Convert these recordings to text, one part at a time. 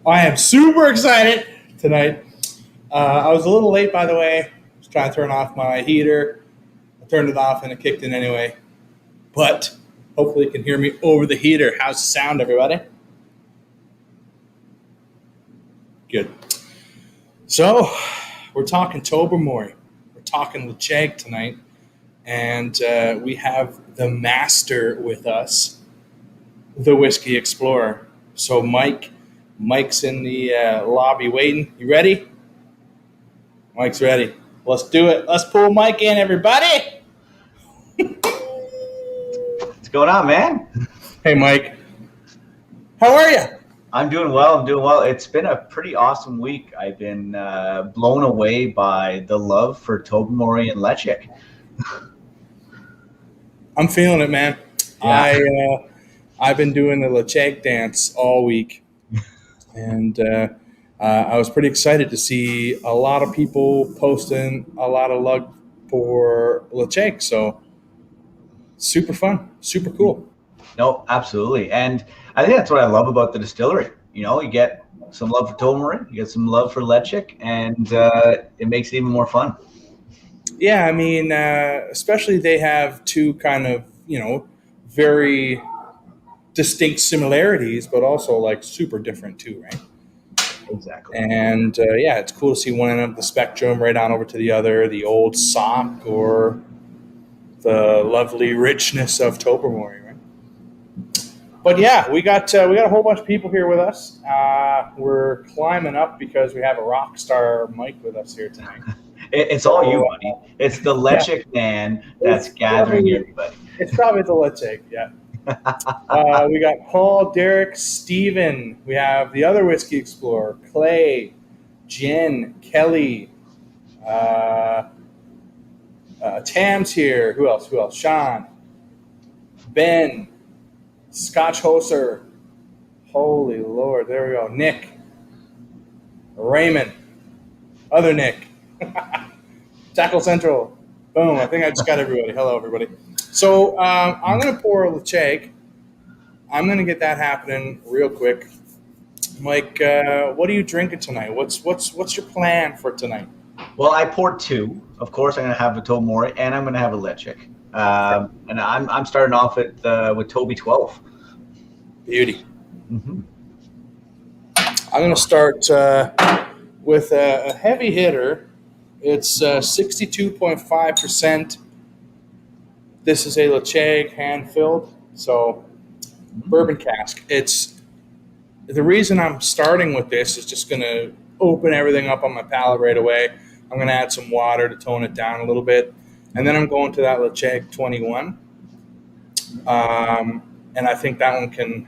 I am super excited tonight. I was a little late, by the way. I was trying to turn off my heater. I turned it off and it kicked in anyway. But hopefully you can hear me over the heater. How's the sound, everybody? Good. So, we're talking Tobermory. We're talking Lecheg tonight. And we have the master with us, the Whiskey Explorer. So, Mike's in the lobby waiting. You ready? Mike's ready. Let's do it. Let's pull Mike in, everybody. What's going on, man? Hey, Mike. How are you? I'm doing well. It's been a pretty awesome week. I've been blown away by the love for Tobermory and Lechek. I'm feeling it, man. Yeah. I've been doing the Lecheg dance all week, and I was pretty excited to see a lot of people posting a lot of love for Lecheg. So super fun, super cool. No, absolutely. And I think that's what I love about the distillery. You know, you get some love for Tobermory, you get some love for Lechek, and it makes it even more fun. Yeah, I mean, especially they have two kind of, very distinct similarities, but also like super different too, right? Exactly. And it's cool to see one end of the spectrum right on over to the other, the old sock or the lovely richness of Tobermory, right? But yeah, we got a whole bunch of people here with us. We're climbing up because we have a rock star Mike with us here tonight. It's all you, buddy. It's the Lechek man that's gathering everybody. It's probably the Lechek, yeah. We got Paul, Derek, Steven. We have the other Whiskey Explorer, Clay, Jen, Kelly. Tam's here. Who else? Sean, Ben, Scotch Hoser. Holy Lord, there we go. Nick, Raymond, other Nick. Tackle Central. Boom. I think I just got everybody. Hello, everybody. So I'm going to pour a Lecheg. I'm going to get that happening real quick. Mike, what are you drinking tonight? What's your plan for tonight? Well, I poured two. Of course, I'm going to have a Tobermory and I'm going to have a Lechek. And I'm starting off with Toby 12. Beauty. Mm-hmm. I'm going to start with a heavy hitter. It's 62.5%. This is a Lecheg hand-filled, so bourbon cask. It's the reason I'm starting with this is just going to open everything up on my palate right away. I'm going to add some water to tone it down a little bit, and then I'm going to that Lecheg 21. And I think that one can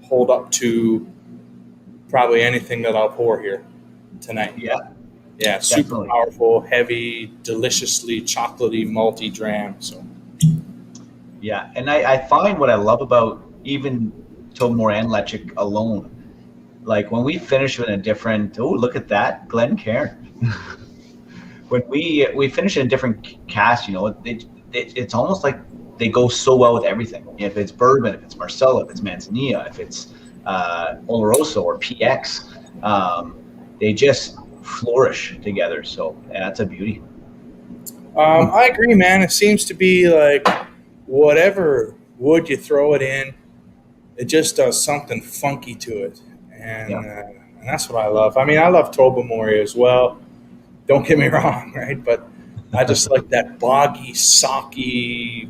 hold up to probably anything that I'll pour here tonight. Yeah, super Definitely. Powerful, heavy, deliciously chocolatey, malty dram. So, yeah, and I find what I love about even Tobermory and Lechek alone, like when we finish with a different. Oh, look at that, Glencairn. When we finish in a different cast, it's almost like they go so well with everything. If it's bourbon, if it's Marcella, if it's Manzanilla, if it's Oloroso or PX, they just flourish together. So that's a beauty. I agree, man. It seems to be like whatever wood you throw it in, it just does something funky to it, and that's what I love. I mean, I love Tobermory as well. Don't get me wrong, right? But I just like that boggy, socky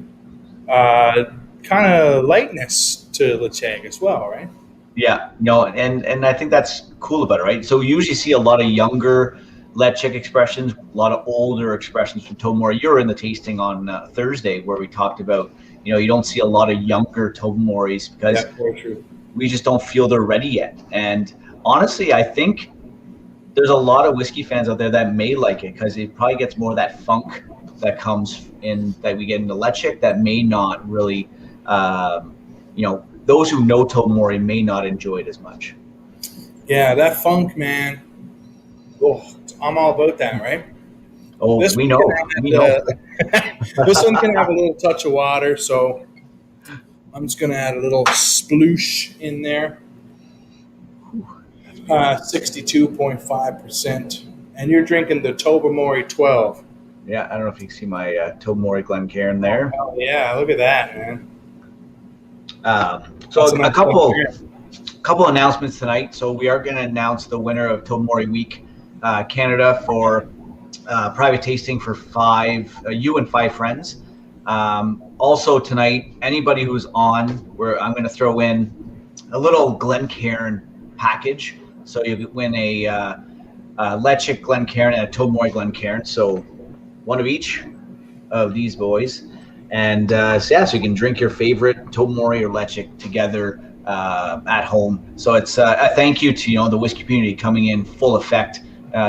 kind of lightness to Lecheg as well, right? Yeah, and I think that's cool about it, right? So we usually see a lot of younger Lechek expressions, a lot of older expressions from Tobermory. You were in the tasting on Thursday where we talked about, you don't see a lot of younger Tobermorys because we just don't feel they're ready yet. And honestly, I think there's a lot of whiskey fans out there that may like it because it probably gets more of that funk that comes in that we get in the Lechek that may not really, those who know Tobermory may not enjoy it as much. Yeah, that funk, man. Oh, I'm all about that, right? Oh, we know. This one can have a little touch of water, so I'm just going to add a little sploosh in there. 62.5%. And you're drinking the Tobermory 12. Yeah, I don't know if you can see my Tobermory Glencairn there. Oh, yeah, look at that, man. So nice a couple announcements tonight. So we are going to announce the winner of Tobermory Week Canada for private tasting for you and 5 friends. Also tonight, anybody who's on, where I'm going to throw in a little Glencairn package. So you win a Lechick Glencairn and a Tobermory Glencairn. So one of each of these boys. And so you can drink your favorite Tobermory or Lechick together at home. So it's a thank you to the whiskey community coming in full effect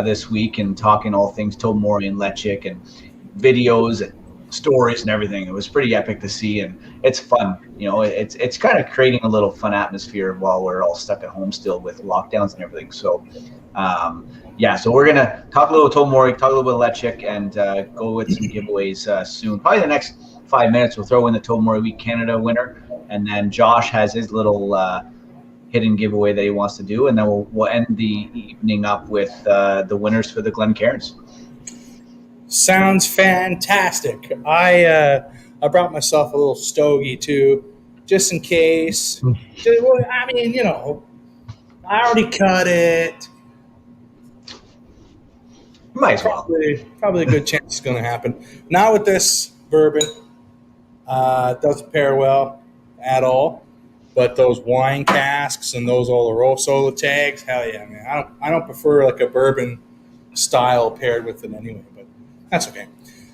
this week and talking all things Tobermory and Lechick and videos and stories and everything. It was pretty epic to see, and it's fun. It's kind of creating a little fun atmosphere while we're all stuck at home still with lockdowns and everything. So so we're gonna talk a little Tobermory, talk a little bit of Lechick, and go with some giveaways soon. Probably the next 5 minutes we'll throw in the Tobermory Week Canada winner, and then Josh has his little hidden giveaway that he wants to do, and then we'll end the evening up with the winners for the Glencairns. Sounds fantastic. I brought myself a little stogie too, just in case. I mean, I already cut it. Might as well. Probably a good chance it's going to happen. Not with this bourbon. It doesn't pair well at all. But those wine casks and those Oloroso tags, hell yeah, man. I don't prefer like a bourbon style paired with it anyway, but that's okay.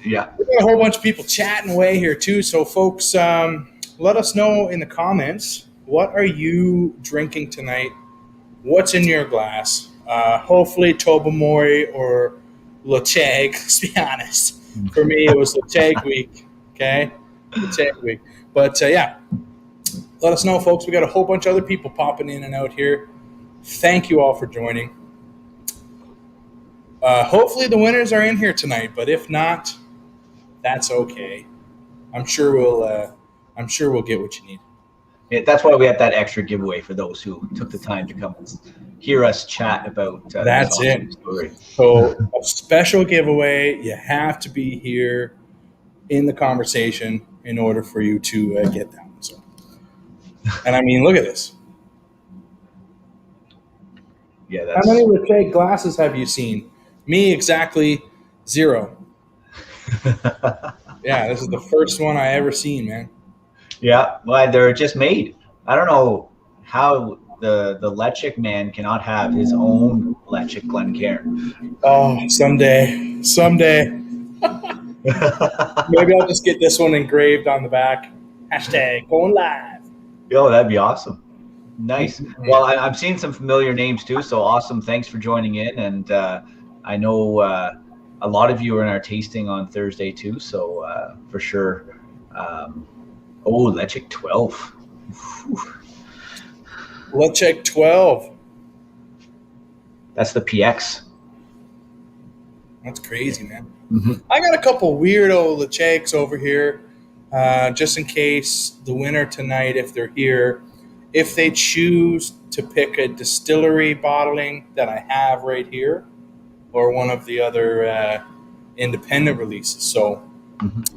Yeah. We got a whole bunch of people chatting away here too. So folks, let us know in the comments, what are you drinking tonight? What's in your glass? Hopefully Tobermory or Lechick, let's be honest. For me, it was Lechick week, okay? Lechick week. But let us know, folks. We got a whole bunch of other people popping in and out here. Thank you all for joining. Hopefully the winners are in here tonight, but if not, that's okay. I'm sure we'll get what you need. Yeah, that's why we have that extra giveaway for those who took the time to come and hear us chat about. That's it. Story. So a special giveaway. You have to be here in the conversation in order for you to get that one. So, and I mean, look at this. Yeah. How many Lechick glasses have you seen? Me, exactly 0. Yeah, this is the first one I ever seen, man. Yeah, well, they're just made. I don't know how the Lechick man cannot have his own Lechick Glencairn. Oh, someday. Maybe I'll just get this one engraved on the back. # going live. Yo, that'd be awesome. Nice. Well, I'm seeing some familiar names too, so awesome. Thanks for joining in. And I know a lot of you are in our tasting on Thursday too, so for sure. Lechick 12. Whew. Lechick 12. That's the PX. That's crazy, man. Mm-hmm. I got a couple weirdo Lechicks over here, just in case the winner tonight, if they're here, if they choose to pick a distillery bottling that I have right here, or one of the other independent releases. So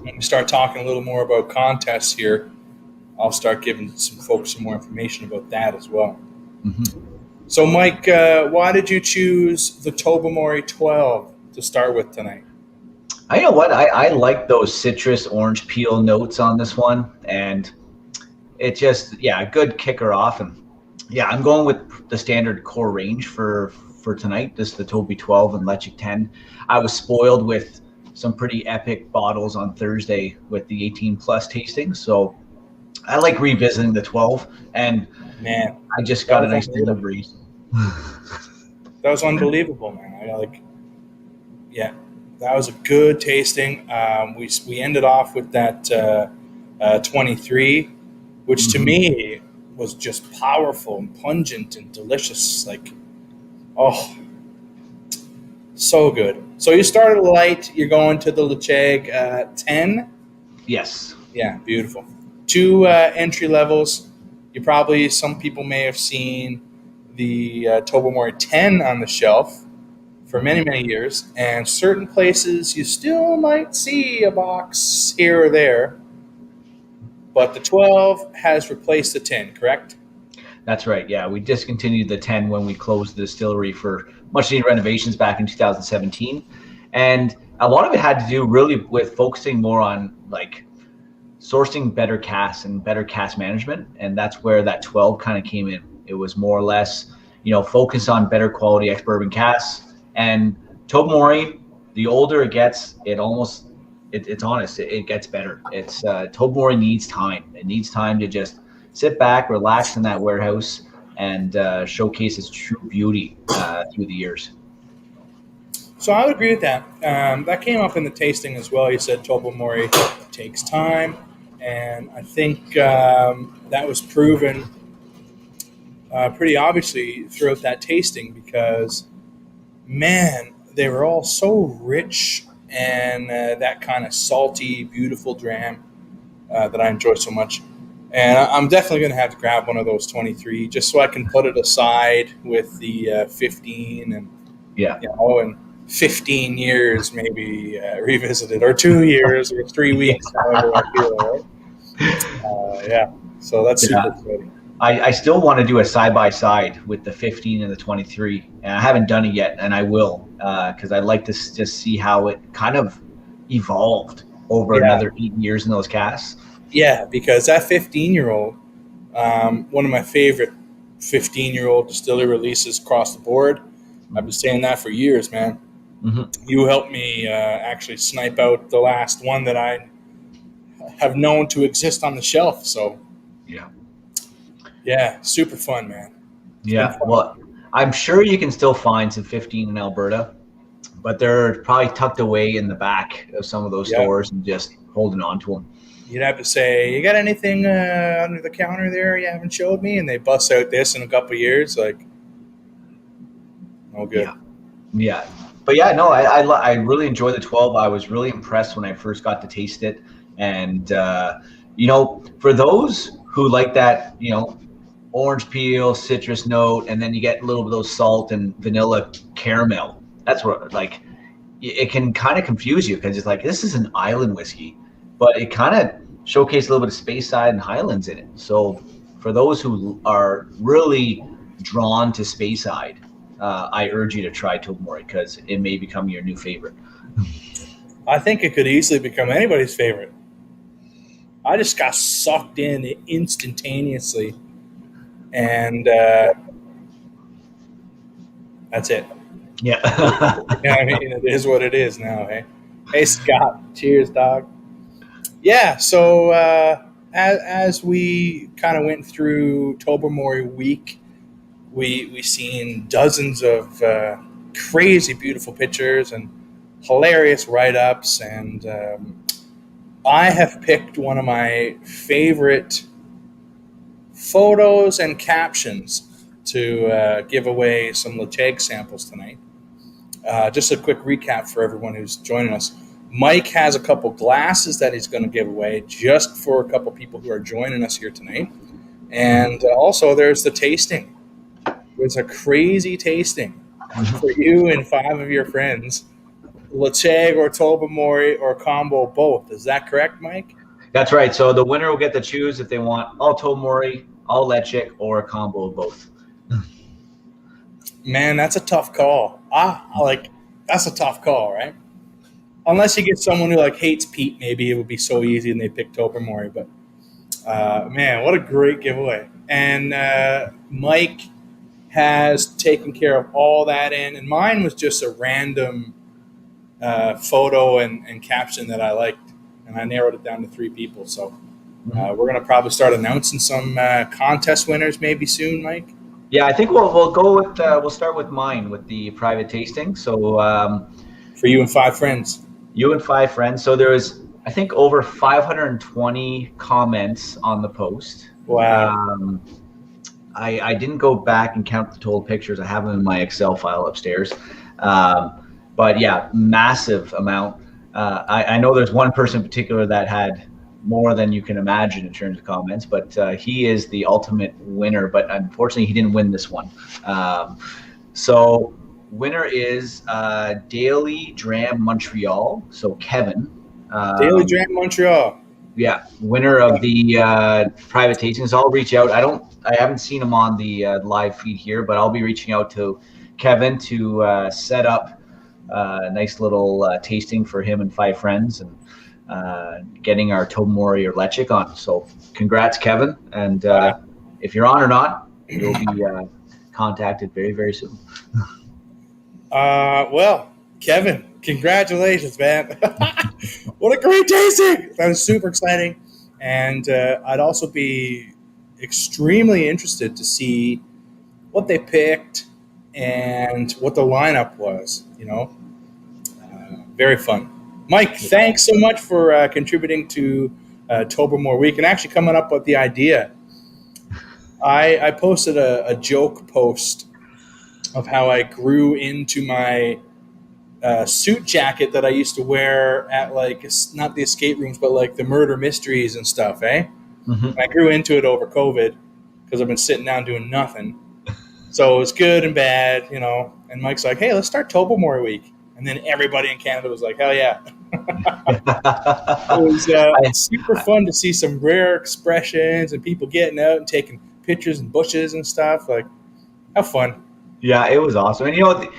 when we start talking a little more about contests here, I'll start giving some folks some more information about that as well. Mm-hmm. So, Mike, why did you choose the Tobermory 12 to start with tonight? You know what? I like those citrus orange peel notes on this one, and it just, a good kicker off. And I'm going with the standard core range for tonight. This is the Toby 12 and Lechick 10. I was spoiled with some pretty epic bottles on Thursday with the 18 plus tasting. So I like revisiting the 12, and man, I just got a nice delivery. That was unbelievable, man. That was a good tasting. We ended off with that 23, which to me was just powerful and pungent and delicious. Like, oh, so good. So you started light. You're going to the Lechick 10? Yes. Yeah, beautiful. 2 entry levels. Some people may have seen the Tobermory 10 on the shelf for many, many years, and certain places you still might see a box here or there, but the 12 has replaced the 10, correct? That's right. Yeah, we discontinued the 10 when we closed the distillery for much needed renovations back in 2017, and a lot of it had to do really with focusing more on like sourcing better casks and better cask management, and that's where that 12 kind of came in. It was more or less, focus on better quality ex-bourbon casks. And Tobermory, the older it gets, it's honest, it gets better. It's Tobermory needs time. It needs time to just sit back, relax in that warehouse, and showcase its true beauty through the years. So I would agree with that. That came up in the tasting as well. You said Tobermory takes time, and I think that was proven pretty obviously throughout that tasting because, man, they were all so rich and that kind of salty, beautiful dram that I enjoy so much. And I'm definitely going to have to grab one of those 23 just so I can put it aside with the 15 and, and 15 years maybe revisit it, or 2 years or 3 weeks, however I feel, right? So that's super exciting. I still want to do a side-by-side with the 15 and the 23, and I haven't done it yet, and I will, because I'd like to just see how it kind of evolved over another 8 years in those casks. Yeah, because that 15-year-old, one of my favorite 15-year-old distillery releases across the board. I've been saying that for years, man. Mm-hmm. You helped me actually snipe out the last one that I have known to exist on the shelf. So, yeah, super fun, man. Fun. Well, I'm sure you can still find some 15 in Alberta, but they're probably tucked away in the back of some of those stores and just holding on to them. You'd have to say, you got anything under the counter there you haven't showed me? And they bust out this in a couple of years, like, no good. Yeah. But yeah, no, I really enjoy the 12. I was really impressed when I first got to taste it. And, for those who like that, orange peel, citrus note, and then you get a little bit of salt and vanilla caramel. That's what, like, it can kind of confuse you because it's like, this is an island whiskey, but it kind of showcases a little bit of Speyside and Highlands in it. So for those who are really drawn to Speyside, I urge you to try Tobermory because it may become your new favorite. I think it could easily become anybody's favorite. I just got sucked in instantaneously, and that's it. Yeah. I mean, it is what it is now, hey? Hey, Scott. Cheers, dog. Yeah, so as we kind of went through Tobermory week, we seen dozens of crazy beautiful pictures and hilarious write-ups, and I have picked one of my favorite photos and captions to give away some Lacheg samples tonight. Just a quick recap for everyone who's joining us. Mike has a couple glasses that he's going to give away just for a couple people who are joining us here tonight. And also there's the tasting. It's a crazy tasting for you and 5 of your friends. Lacheg or Tobermory or combo both. Is that correct, Mike? That's right. So the winner will get to choose if they want all Tobermory, all Lacheg, or a combo of both. Man, that's a tough call. That's a tough call, right? Unless you get someone who hates peat, maybe it would be so easy and they pick Tobermory. But man, what a great giveaway! And Mike has taken care of all that in, and mine was just a random photo and caption that I liked, and I narrowed it down to 3 people. So we're gonna probably start announcing some contest winners maybe soon, Mike. Yeah, I think we'll go with we'll start with mine with the private tasting. So for you and 5 friends. You and 5 friends. So there was, I think, over 520 comments on the post. Wow. I didn't go back and count the total pictures. I have them in my Excel file upstairs. But yeah, massive amount. I know there's one person in particular that had more than you can imagine in terms of comments, but he is the ultimate winner. But unfortunately, he didn't win this one. So winner is Daily Dram Montreal. So Kevin. Daily Dram Montreal. Yeah, winner of the private tastings. I'll reach out. I haven't seen him on the live feed here, but I'll be reaching out to Kevin to set up a nice little tasting for him and 5 friends, and getting our Tobermory or Lechik on. So congrats, Kevin. And if you're on or not, you'll be contacted very, very soon. Well, Kevin, congratulations, man. What a great tasting. That was super exciting. And I'd also be extremely interested to see what they picked and what the lineup was, very fun. Mike, thanks so much for contributing to Tobermory Week and actually coming up with the idea. I posted a joke post of how I grew into my suit jacket that I used to wear at not the escape rooms, but like the murder mysteries and stuff, eh? Mm-hmm. I grew into it over COVID because I've been sitting down doing nothing. So it was good and bad, And Mike's like, hey, let's start Tobermory Week. And then everybody in Canada was like, hell yeah. It was super fun to see some rare expressions and people getting out and taking pictures in bushes and stuff. Like, how fun. Yeah, it was awesome. And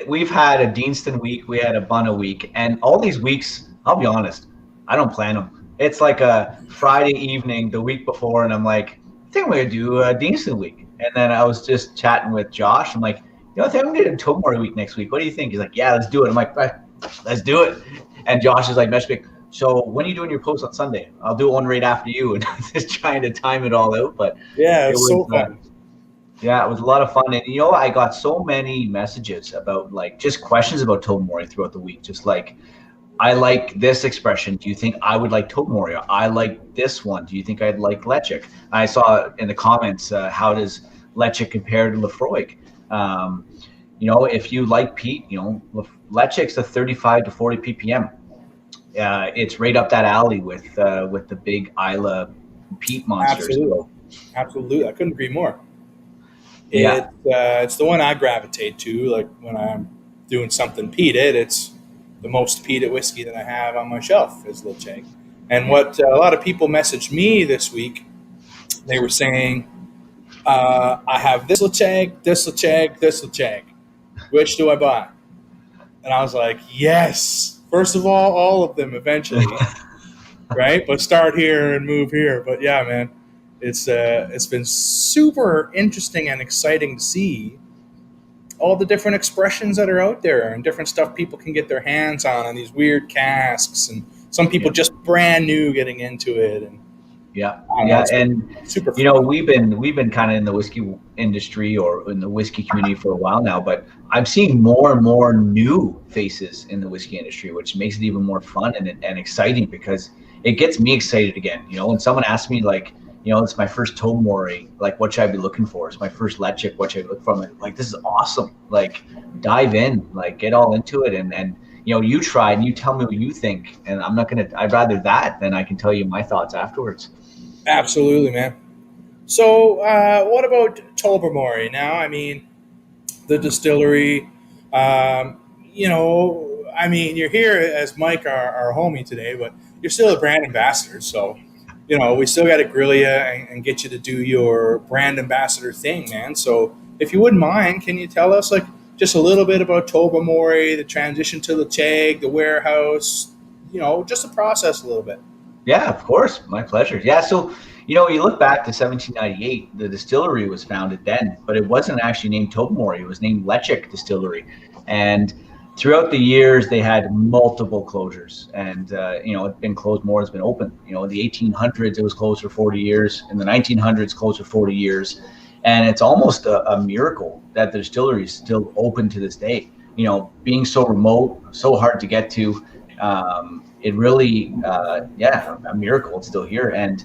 we've had a Deanston week, we had a Bunna week, and all these weeks, I'll be honest, I don't plan them. It's like a Friday evening the week before, and I'm like, I think I'm going to do a Deanston week. And then I was just chatting with Josh. I'm like, I think I'm going to do a Tobermory week next week. What do you think? He's like, yeah, let's do it. I'm like, right, let's do it. And Josh is like, messaging, so when are you doing your post on Sunday? I'll do one right after you, and just trying to time it all out. But yeah, it was so fun. Yeah, it was a lot of fun. And I got so many messages about just questions about Tobermory throughout the week. Just like, I like this expression. Do you think I would like Tobermory? I like this one. Do you think I'd like Lechik? I saw in the comments, how does Lechik compare to Lefroy? If you like peat, Lechik's a 35 to 40 ppm. It's right up that alley with the big Isla peat monsters. Absolutely. I couldn't agree more. Yeah. It's the one I gravitate to. Like when I'm doing something peated, it's the most peated whiskey that I have on my shelf is Lechik. And what a lot of people messaged me this week, they were saying, I have this Lechik, this Lechik, this Lechik. Which do I buy? And I was like, yes. First of all of them eventually, right? But start here and move here. But yeah, man, it's been super interesting and exciting to see all the different expressions that are out there and different stuff people can get their hands on these weird casks, and some people just brand new getting into it. And and super fun. we've been kind of in the whiskey industry or in the whiskey community for a while now, but I'm seeing more and more new faces in the whiskey industry, which makes it even more fun and exciting, because it gets me excited again. When someone asks me it's my first Tobermory, like what should I be looking for? It's my first Lechik, what should I look from it? Like, this is awesome. Like, dive in, like get all into it, and you try and you tell me what you think, and I'd rather that than I can tell you my thoughts afterwards. Absolutely, man. So what about Tobermory now? I mean, the distillery, you're here as Mike, our homie today, but you're still a brand ambassador. So, we still got to grill you and get you to do your brand ambassador thing, man. So if you wouldn't mind, can you tell us just a little bit about Tobermory, the transition to the Lechik, the warehouse, just the process a little bit? Yeah, of course. My pleasure. Yeah. So, you look back to 1798, the distillery was founded then, but it wasn't actually named Tobermory. It was named Lechik Distillery. And throughout the years, they had multiple closures, and, it's been closed more, it's been open. In the 1800s, it was closed for 40 years. In the 1900s, closed for 40 years. And it's almost a miracle that the distillery is still open to this day. Being so remote, so hard to get to, it really, a miracle. It's still here. And,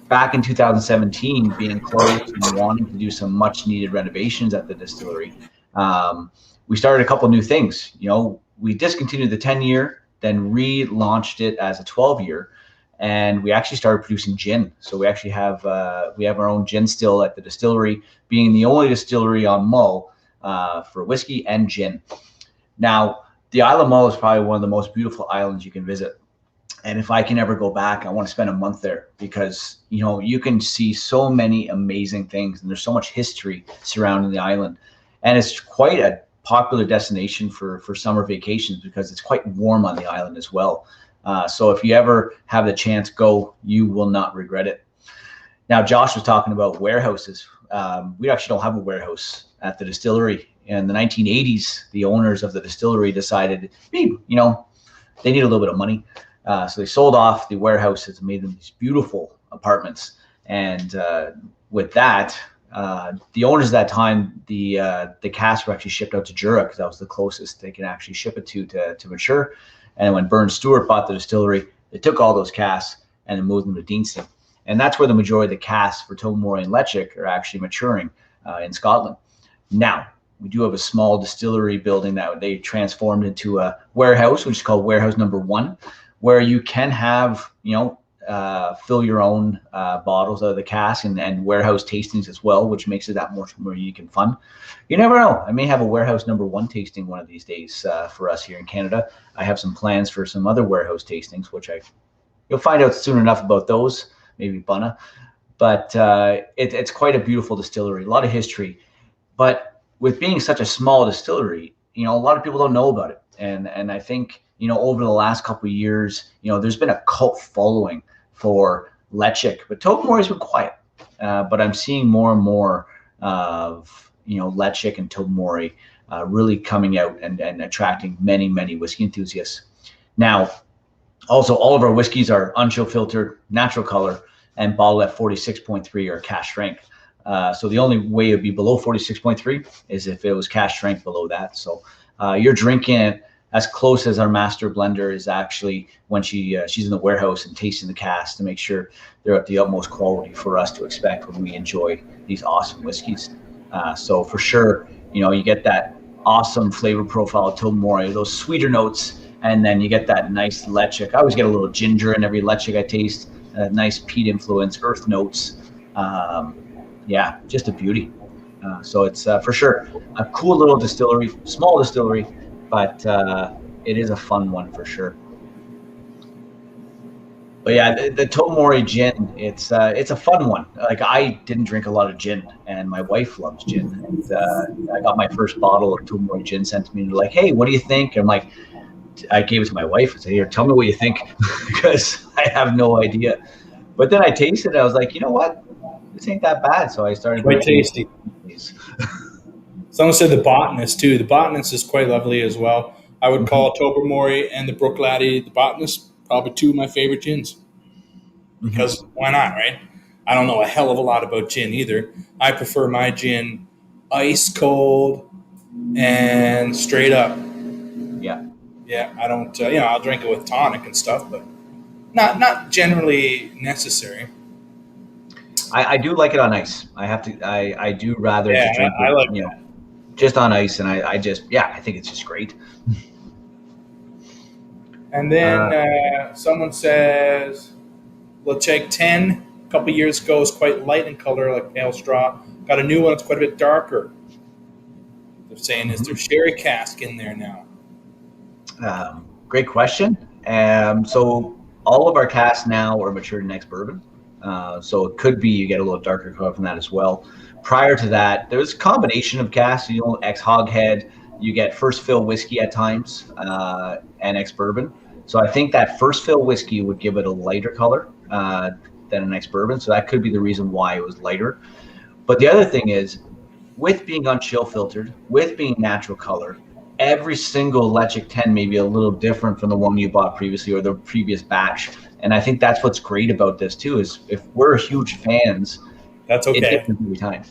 back in 2017, being closed and wanting to do some much needed renovations at the distillery, we started a couple new things. We discontinued the 10-year then relaunched it as a 12-year, and we actually started producing gin. So we actually have our own gin still at the distillery, being the only distillery on Mull for whiskey and gin. Now, the Isle of Mull is probably one of the most beautiful islands you can visit. And if I can ever go back, I want to spend a month there because, you can see so many amazing things, and there's so much history surrounding the island. And it's quite a popular destination for summer vacations because it's quite warm on the island as well. So if you ever have the chance, go, you will not regret it. Now, Josh was talking about warehouses. We actually don't have a warehouse at the distillery. In the 1980s, the owners of the distillery decided, they need a little bit of money. So they sold off the warehouses and made them these beautiful apartments. And with that, the owners at that time, the casks were actually shipped out to Jura because that was the closest they could actually ship it to mature. And when Burns Stewart bought the distillery, they took all those casks and then moved them to Deanston. And that's where the majority of the casks for Tobermory and Leitchick are actually maturing in Scotland. Now, we do have a small distillery building that they transformed into a warehouse, which is called Warehouse Number 1, where you can have, fill your own bottles out of the cask and warehouse tastings as well, which makes it that much more unique and fun. You never know. I may have a Warehouse Number 1 tasting one of these days for us here in Canada. I have some plans for some other warehouse tastings, which you'll find out soon enough about those, maybe Bunna. But it's quite a beautiful distillery, a lot of history. But with being such a small distillery, a lot of people don't know about it. And I think, over the last couple of years, there's been a cult following for Leitchick, but Tobermory's been quiet. But I'm seeing more and more of, Leitchick and Tobermory really coming out and attracting many, many whiskey enthusiasts. Now, also, all of our whiskeys are unchill filtered, natural color, and bottled at 46.3 or cask strength. So the only way it would be below 46.3 is if it was cask strength below that. So you're drinking it as close as our master blender is actually when she's in the warehouse and tasting the cask to make sure they're at the utmost quality for us to expect when we enjoy these awesome whiskeys. So for sure, you get that awesome flavor profile of Tobermory, those sweeter notes, and then you get that nice Leitchick. I always get a little ginger in every Leitchick I taste, nice peat influence, earth notes. Yeah, just a beauty. So it's for sure a cool little distillery, small distillery, but it is a fun one for sure. But yeah, the Tobermory gin, it's a fun one. Like, I didn't drink a lot of gin, and my wife loves gin. And I got my first bottle of Tobermory gin sent to me, and they're like, "Hey, what do you think?" And I'm like, I gave it to my wife and said, "Here, tell me what you think," because I have no idea. But then I tasted it. I was like, you know what? This ain't that bad. So I started. Quite tasty. Someone said the Botanist too. The Botanist is quite lovely as well. I would call Tobermory and the Brookladdy, the Botanist, probably two of my favorite gins. Because why not, right? I don't know a hell of a lot about gin either. I prefer my gin ice cold and straight up. Yeah. Yeah, I don't. I'll drink it with tonic and stuff, but not generally necessary. I do like it on ice. I do rather just drink I it, like that. just on ice, and I think it's just great. And then someone says, Leitchick 10, a couple years ago, was quite light in color, like pale straw. Got a new one that's quite a bit darker. They're saying, is there sherry cask in there now? Great question. So all of our casks now are matured in ex-bourbon. So it could be you get a little darker color from that as well. Prior to that, there was a combination of casks, ex-hogshead, you get first fill whiskey at times, and ex-bourbon. So I think that first fill whiskey would give it a lighter color than an ex-bourbon. So that could be the reason why it was lighter. But the other thing is, with being unchill filtered, with being natural color, every single Leitchick 10 may be a little different from the one you bought previously or the previous batch. And I think that's what's great about this too, is if we're huge fans, that's okay. It's different every time.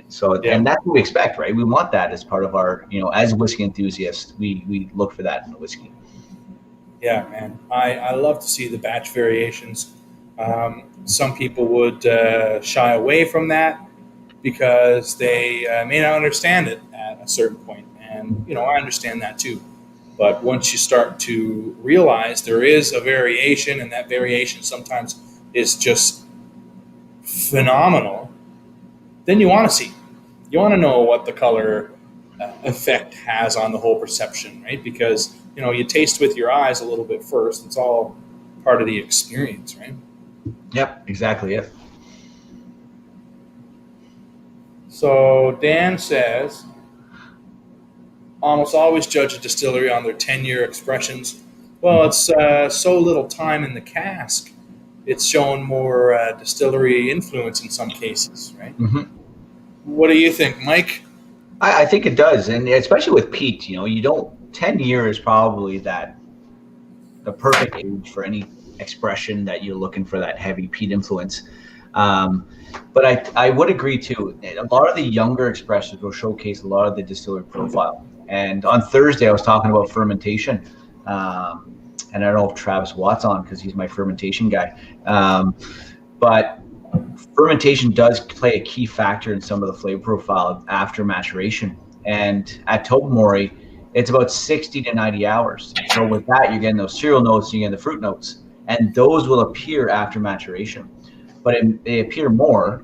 So, and that's what we expect, right? We want that as part of our, as whiskey enthusiasts, we look for that in the whiskey. Yeah, man. I love to see the batch variations. Some people would shy away from that because they may not understand it at a certain point. And, I understand that too. But once you start to realize there is a variation, and that variation sometimes is just phenomenal, then you want to see. You want to know what the color effect has on the whole perception, right? Because you taste with your eyes a little bit first. It's all part of the experience, right? Yep, exactly. Yep. So Dan says, almost always judge a distillery on their 10-year expressions. Well, it's so little time in the cask. It's shown more distillery influence in some cases, right? Mm-hmm. What do you think, Mike? I think it does, and especially with peat, you don't 10 years probably the perfect age for any expression that you're looking for that heavy peat influence. But I would agree too. A lot of the younger expressions will showcase a lot of the distillery profile. And on Thursday, I was talking about fermentation, and I don't know if Travis Watt's on because he's my fermentation guy. But fermentation does play a key factor in some of the flavor profile after maturation. And at Tobermory, it's about 60 to 90 hours. So with that, you're getting those cereal notes, you're getting the fruit notes, and those will appear after maturation. But they appear more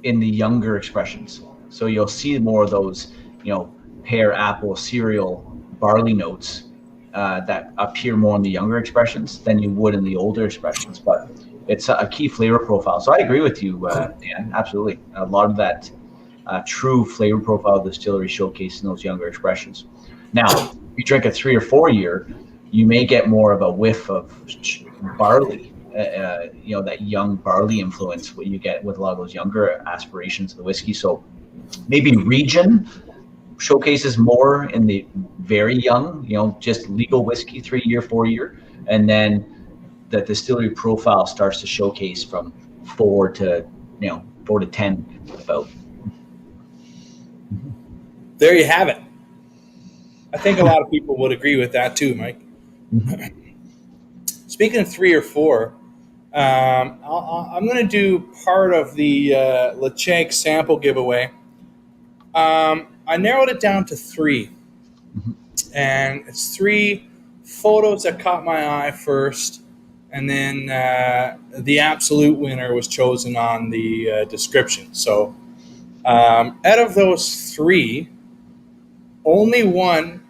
in the younger expressions. So you'll see more of those, pear, apple, cereal, barley notes that appear more in the younger expressions than you would in the older expressions. But it's a key flavor profile. So I agree with you, Dan, absolutely. A lot of that true flavor profile of the distillery showcased in those younger expressions. Now, if you drink a 3 or 4 year, you may get more of a whiff of barley, that young barley influence, what you get with a lot of those younger aspirations of the whiskey. So maybe region showcases more in the very young, just legal whiskey, 3 year, 4 year. And then the distillery profile starts to showcase from 4 to 10 about. There you have it. I think a lot of people would agree with that too, Mike. Speaking of 3 or 4, I'm going to do part of the Lecheg sample giveaway. I narrowed it down to 3, and it's 3 photos that caught my eye first, and then the absolute winner was chosen on the description. So out of those 3, only one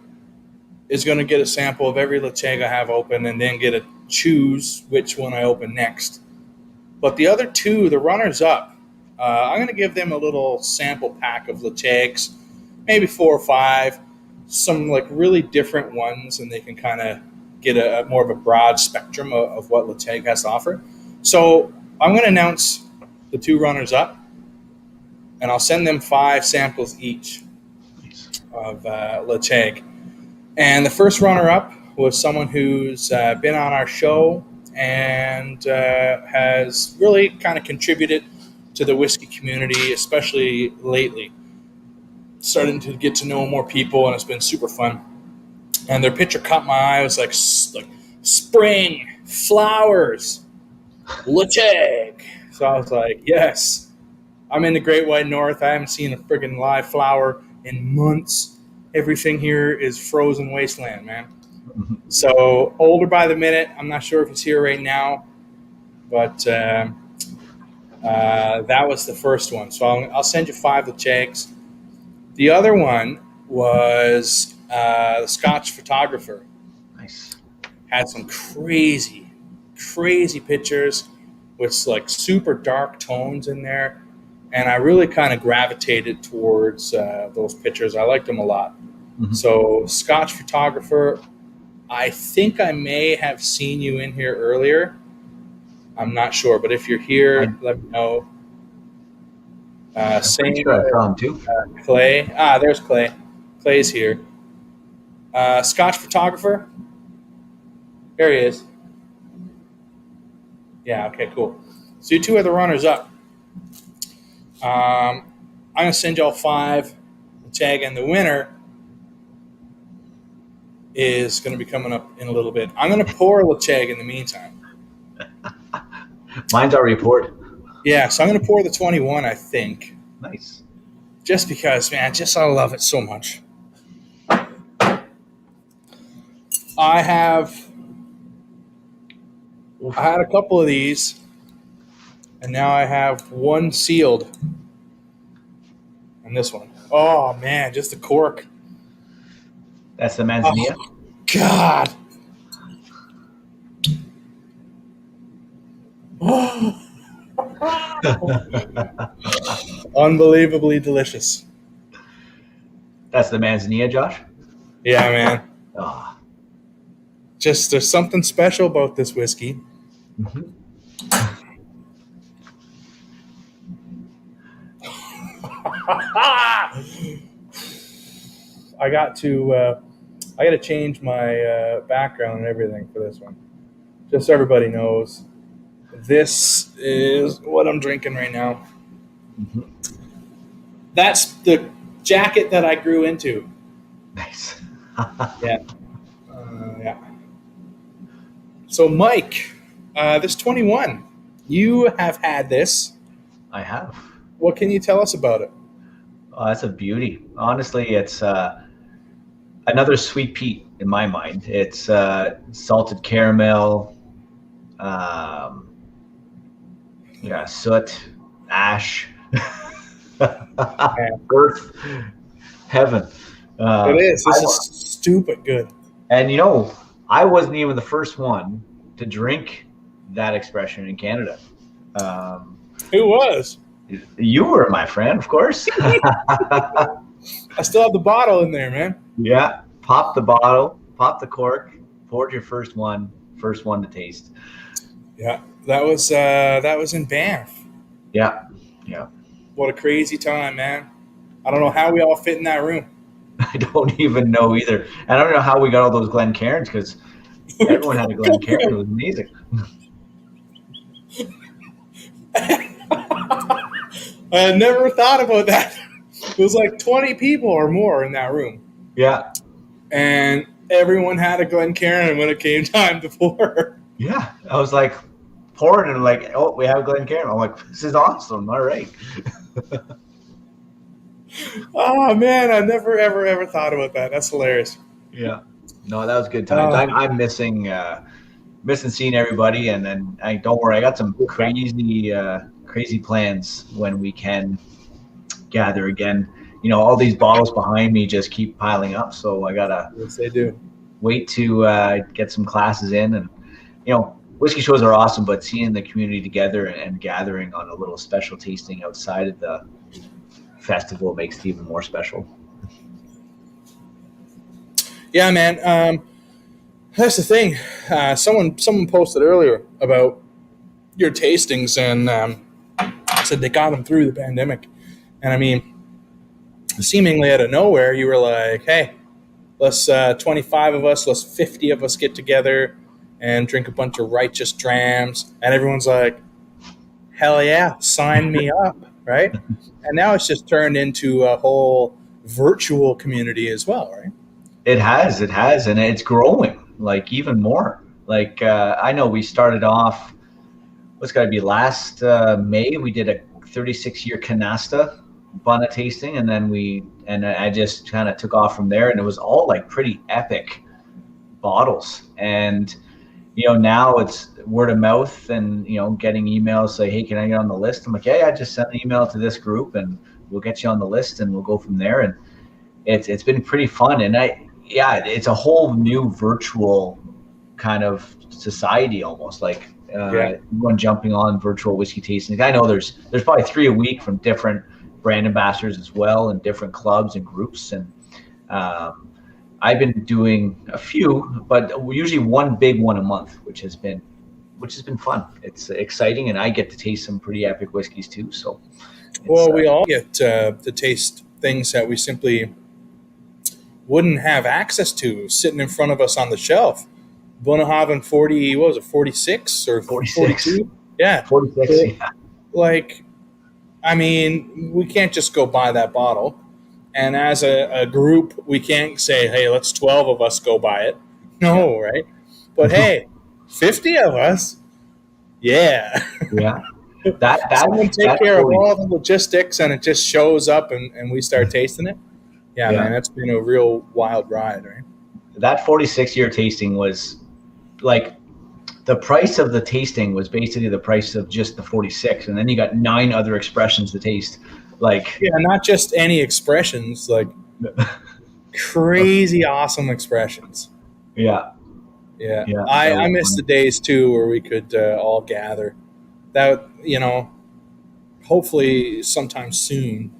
is going to get a sample of every Lecheg I have open, and then get to choose which one I open next. But the other 2, the runners-up, I'm going to give them a little sample pack of Lechegs, maybe 4 or 5, some like really different ones, and they can kind of get a more of a broad spectrum of what Lecheg has to offer. So I'm going to announce the 2 runners-up, and I'll send them 5 samples each of Lecheg. And the first runner-up was someone who's been on our show and has really kind of contributed to the whiskey community, especially lately. Starting to get to know more people, and it's been super fun. And their picture caught my eye. It was like spring, flowers, Lecheg. So I was like, yes. I'm in the Great White North. I haven't seen a friggin' live flower in months. Everything here is frozen wasteland, man. So older by the minute. I'm not sure if it's here right now, but that was the first one. So I'll send you 5 Lechegs. The other one was the Scotch photographer. Nice. Had some crazy pictures with like super dark tones in there. And I really kind of gravitated towards those pictures. I liked them a lot. So Scotch photographer, I think I may have seen you in here earlier. I'm not sure, but if you're here, let me know. Same sure I saw him too. Clay. There's Clay. Clay's here. Scotch photographer. There he is. Yeah, okay, cool. So you 2 are the runners up. I'm going to send y'all 5 Lecheg, and the winner is going to be coming up in a little bit. I'm going to pour Lecheg in the meantime. Mine's already poured. Yeah, so I'm going to pour the 21, I think. Nice. Just because, man, I love it so much. I have. Oof. I had a couple of these, and now I have one sealed, and this one. Oh man, just the cork. That's the Manzanilla. Oh God. Unbelievably delicious. That's the Manzanilla, Josh. Yeah, man. Ah. Just there's something special about this whiskey. Mhm. I got to change my background and everything for this one, just so everybody knows. This is what I'm drinking right now. Mhm. That's the jacket that I grew into. Nice. Yeah, yeah. So, Mike, this 21, you have had this. I have. What can you tell us about it? Oh, that's a beauty. Honestly, it's another sweet peat in my mind. It's salted caramel, um, yeah, soot, ash, Yeah, earth, heaven. it is. This I, is stupid good. and you know, I wasn't even the first one to drink that expression in Canada. Um, Who was? you were my friend, of course. I still have the bottle in there, man. Yeah, pop the bottle, pop the cork, poured your first one to taste. Yeah, that was in Banff. Yeah, yeah. What a crazy time, man. I don't know how we all fit in that room. I don't even know either. And I don't know how we got all those Glencairns because everyone had a Glencairn. It was amazing. I had never thought about that. It was like 20 people or more in that room, Yeah, and everyone had a Glencairn when it came time to pour. yeah. I was like pouring and like, oh, we have a Glencairn. I'm like, this is awesome. All right. Oh man, I never ever thought about that. That's hilarious. Yeah. No, that was good times. Uh, I'm missing seeing everybody, and then I don't worry. I got some crazy plans when we can gather again. You know, all these bottles behind me just keep piling up, so I gotta yes, they do. wait to get some classes in. And you know, whiskey shows are awesome, but seeing the community together and gathering on a little special tasting outside of the festival makes it even more special. Yeah, man. That's the thing. Someone posted earlier about your tastings and said they got them through the pandemic. And I mean, seemingly out of nowhere, you were like, "Hey, let's 25 of us, let's 50 of us get together and drink a bunch of righteous drams." And everyone's like, "Hell yeah, sign me up!" Right? And now it's just turned into a whole virtual community as well, right? It has, and it's growing like even more. Like I know we started off. What's got to be last May? We did a 36-year canasta Bana tasting, and then I just kind of took off from there, and it was all like pretty epic bottles. And you know, now it's word of mouth, and you know, getting emails say, "Hey, can I get on the list?" I'm like, "Yeah, I just sent an email to this group, and we'll get you on the list, and we'll go from there." And it's been pretty fun, and it's a whole new virtual kind of society almost like Yeah. everyone jumping on virtual whiskey tasting. I know there's probably 3 a week from different brand ambassadors as well, and different clubs and groups. And um, I've been doing a few, but usually one big one a month, which has been fun. It's exciting, and I get to taste some pretty epic whiskeys too. So, it's Well, we all get to taste things that we simply wouldn't have access to sitting in front of us on the shelf. Bunnahabhain 40, what was it, 46 or 46, 42? Yeah. 46. So, Yeah, like, I mean, we can't just go buy that bottle. And as a group, we can't say, hey, let's 12 of us go buy it. yeah, No, right? But hey, 50 of us, yeah. yeah. That Someone that's take that's care of 40. all the logistics and it just shows up and we start tasting it. Yeah, man, Yeah. that's been a real wild ride, right? that 46-year tasting was like the price of the tasting was basically the price of just the 46, and then you got 9 other expressions to taste. Like, Yeah, not just any expressions, like crazy awesome expressions. yeah, Yeah, yeah, I that was I miss fun. the days too where we could all gather. That hopefully sometime soon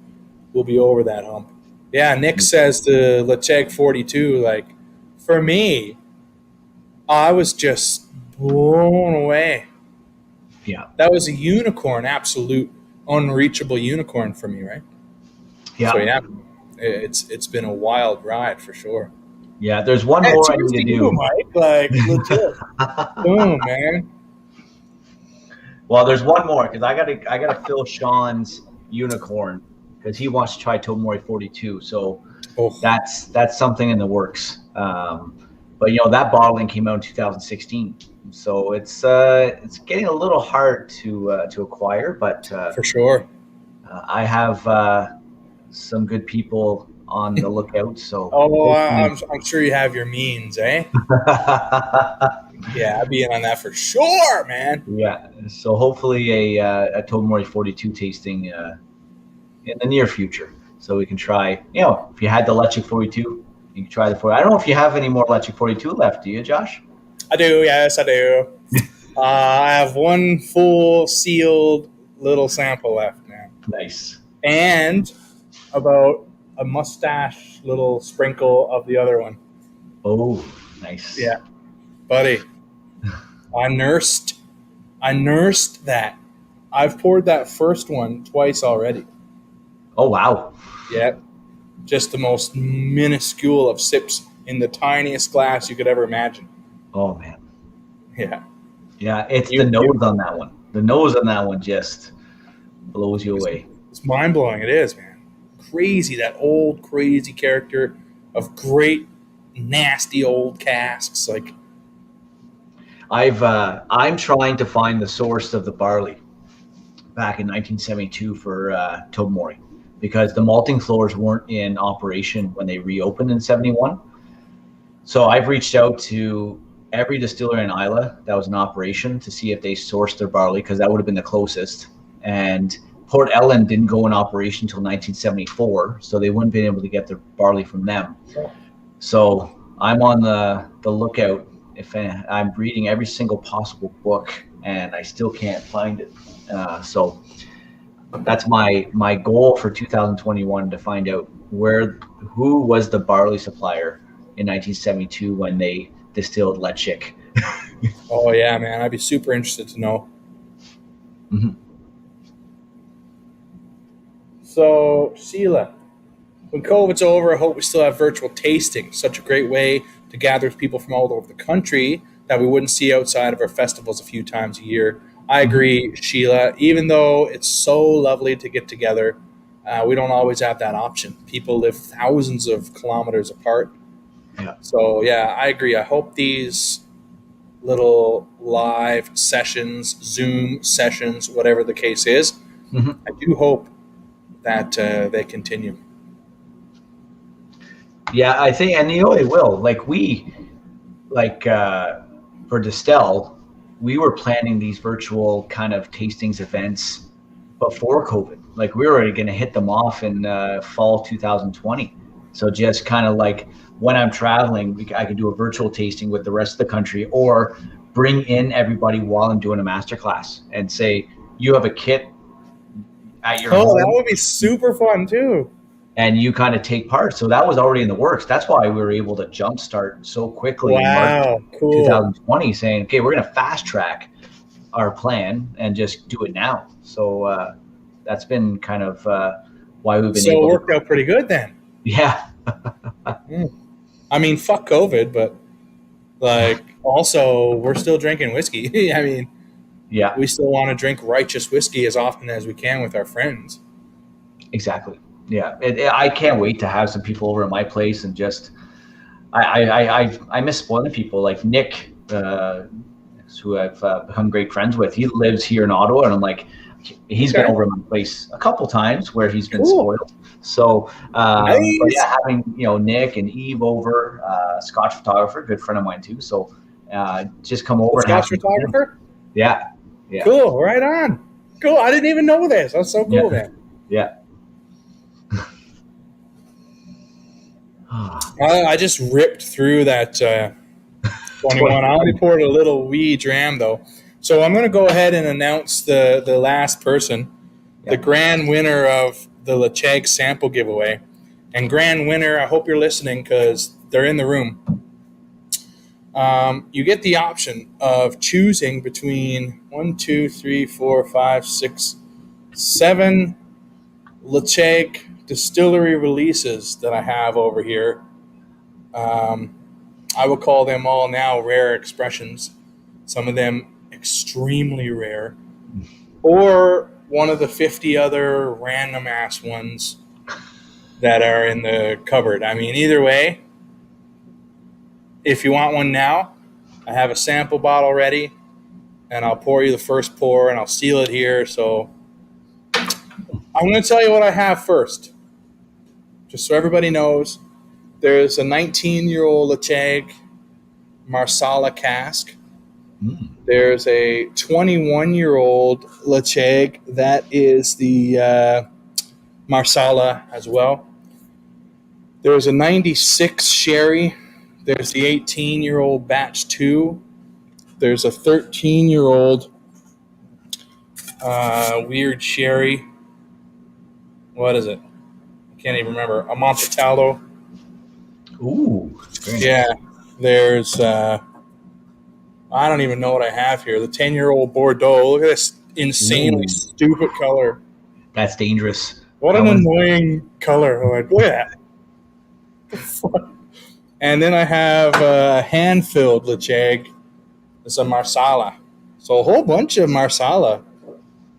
we'll be over that hump. Yeah, Nick says to Lecheg 42, like for me, I was just blown away. Yeah, That was a unicorn, absolute unreachable unicorn for me, right? So yeah, yeah, it's been a wild ride for sure. yeah. There's one Hey, more I cheers need to to you, do. Mike. Like legit. Boom, man. Well, there's one more because I gotta fill Sean's unicorn because he wants to try Tomori 42. So Oh, that's something in the works. But that bottling came out in 2016, so it's getting a little hard to acquire. But for sure. I have some good people on the lookout, so Oh, hopefully. I'm sure you have your means, eh? Yeah, I'd be in on that for sure, man. Yeah, so hopefully a Tomori 42 tasting in the near future, so we can try. If you had the Lechic 42, you can try the 40. I don't know if you have any more Lechic 42 left. Do you, Josh? I do, yes, I do. I have one full sealed little sample left now, Nice. and about a mustache little sprinkle of the other one. Oh, nice. Yeah, buddy. I nursed. I nursed that. I've poured that first one twice already. Oh, wow. Yeah, just the most minuscule of sips in the tiniest glass you could ever imagine. Oh, man. Yeah, Yeah, it's the you nose on that one. The nose on that one just blows you away. it's mind blowing. It is, man. Crazy that old crazy character of great nasty old casks. Like, I'm trying to find the source of the barley back in 1972 for Tobermory because the malting floors weren't in operation when they reopened in 71. So I've reached out to every distillery in Isla that was in operation to see if they sourced their barley because that would have been the closest. And Port Ellen didn't go in operation until 1974, so they wouldn't be able to get their barley from them. So I'm on the lookout. If I'm reading every single possible book and I still can't find it. So that's my goal for 2021 to find out who was the barley supplier in 1972 when they distilled Lechic. oh yeah, man, I'd be super interested to know. Mhm. So, Sheila, when COVID's over, I hope we still have virtual tasting. Such a great way to gather people from all over the country that we wouldn't see outside of our festivals a few times a year. I agree, Sheila. Even though it's so lovely to get together, we don't always have that option. People live thousands of kilometers apart. Yeah. So, yeah, I agree. I hope these little live sessions, Zoom sessions, whatever the case is, Mhm. I do hope that they continue. Yeah, I think, and they will. For Distel, we were planning these virtual kind of tastings events before COVID. Like we were already going to hit them off in fall 2020. So just kind of like when I'm traveling, I could do a virtual tasting with the rest of the country, or bring in everybody while I'm doing a masterclass and say, you have a kit at your Oh, that home would be super fun too. and you kind of take part. So that was already in the works. That's why we were able to jumpstart so quickly in March Wow, cool. 2020, saying, okay, we're going to fast track our plan and just do it now. So that's been kind of why we've been So it able worked to. out pretty good then. Yeah. I mean, fuck COVID, but like also we're still drinking whiskey. I mean, Yeah, we still want to drink righteous whiskey as often as we can with our friends. exactly. Yeah. I can't wait to have some people over at my place and just, I miss spoiling people like Nick, who I've become great friends with. He lives here in Ottawa, and I'm like, he's been over my place a couple times where he's been Cool. spoiled. So, but Nice. yeah, having Nick and Eve over, Scotch photographer, good friend of mine too. So just come over. Scotch photographer. Yeah. Cool. Right on. Cool. I didn't even know this. That's so cool, man. Yeah. I just ripped through that 21. I only poured a little wee dram though. So I'm going to go ahead and announce the last person, the grand winner of the Lecheg sample giveaway. And grand winner, I hope you're listening because they're in the room. You get the option of choosing between 1, 2, 3, 4, 5, 6, 7 Lecheg distillery releases that I have over here. I will call them all now rare expressions. Some of them extremely rare. Or one of the 50 other random ass ones that are in the cupboard. I mean, either way, if you want one now, I have a sample bottle ready, and I'll pour you the first pour, and I'll seal it here. So I'm going to tell you what I have first, just so everybody knows. There's a 19-year-old Lecheg Marsala cask. There's a 21-year-old Lecheg that is the Marsala as well. There's a 96 sherry. There's the 18-year-old batch 2. There's a 13-year-old weird sherry. What is it? I can't even remember. A Montetallo. Ooh. Yeah. There's, I don't even know what I have here. The 10-year-old Bordeaux. Look at this insanely stupid color. That's dangerous. What an annoying color. Like, look at that. And then I have a hand-filled Lecheg. It's a Marsala. So a whole bunch of Marsala.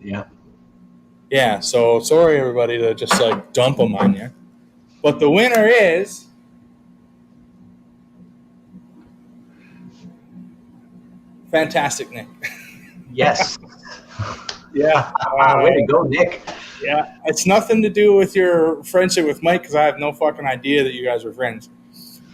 Yeah. Yeah, so sorry, everybody, to just like dump them on you. But the winner is Fantastic Nick. Yes. Yeah. Way to go, Nick. Yeah, it's nothing to do with your friendship with Mike because I have no fucking idea that you guys were friends.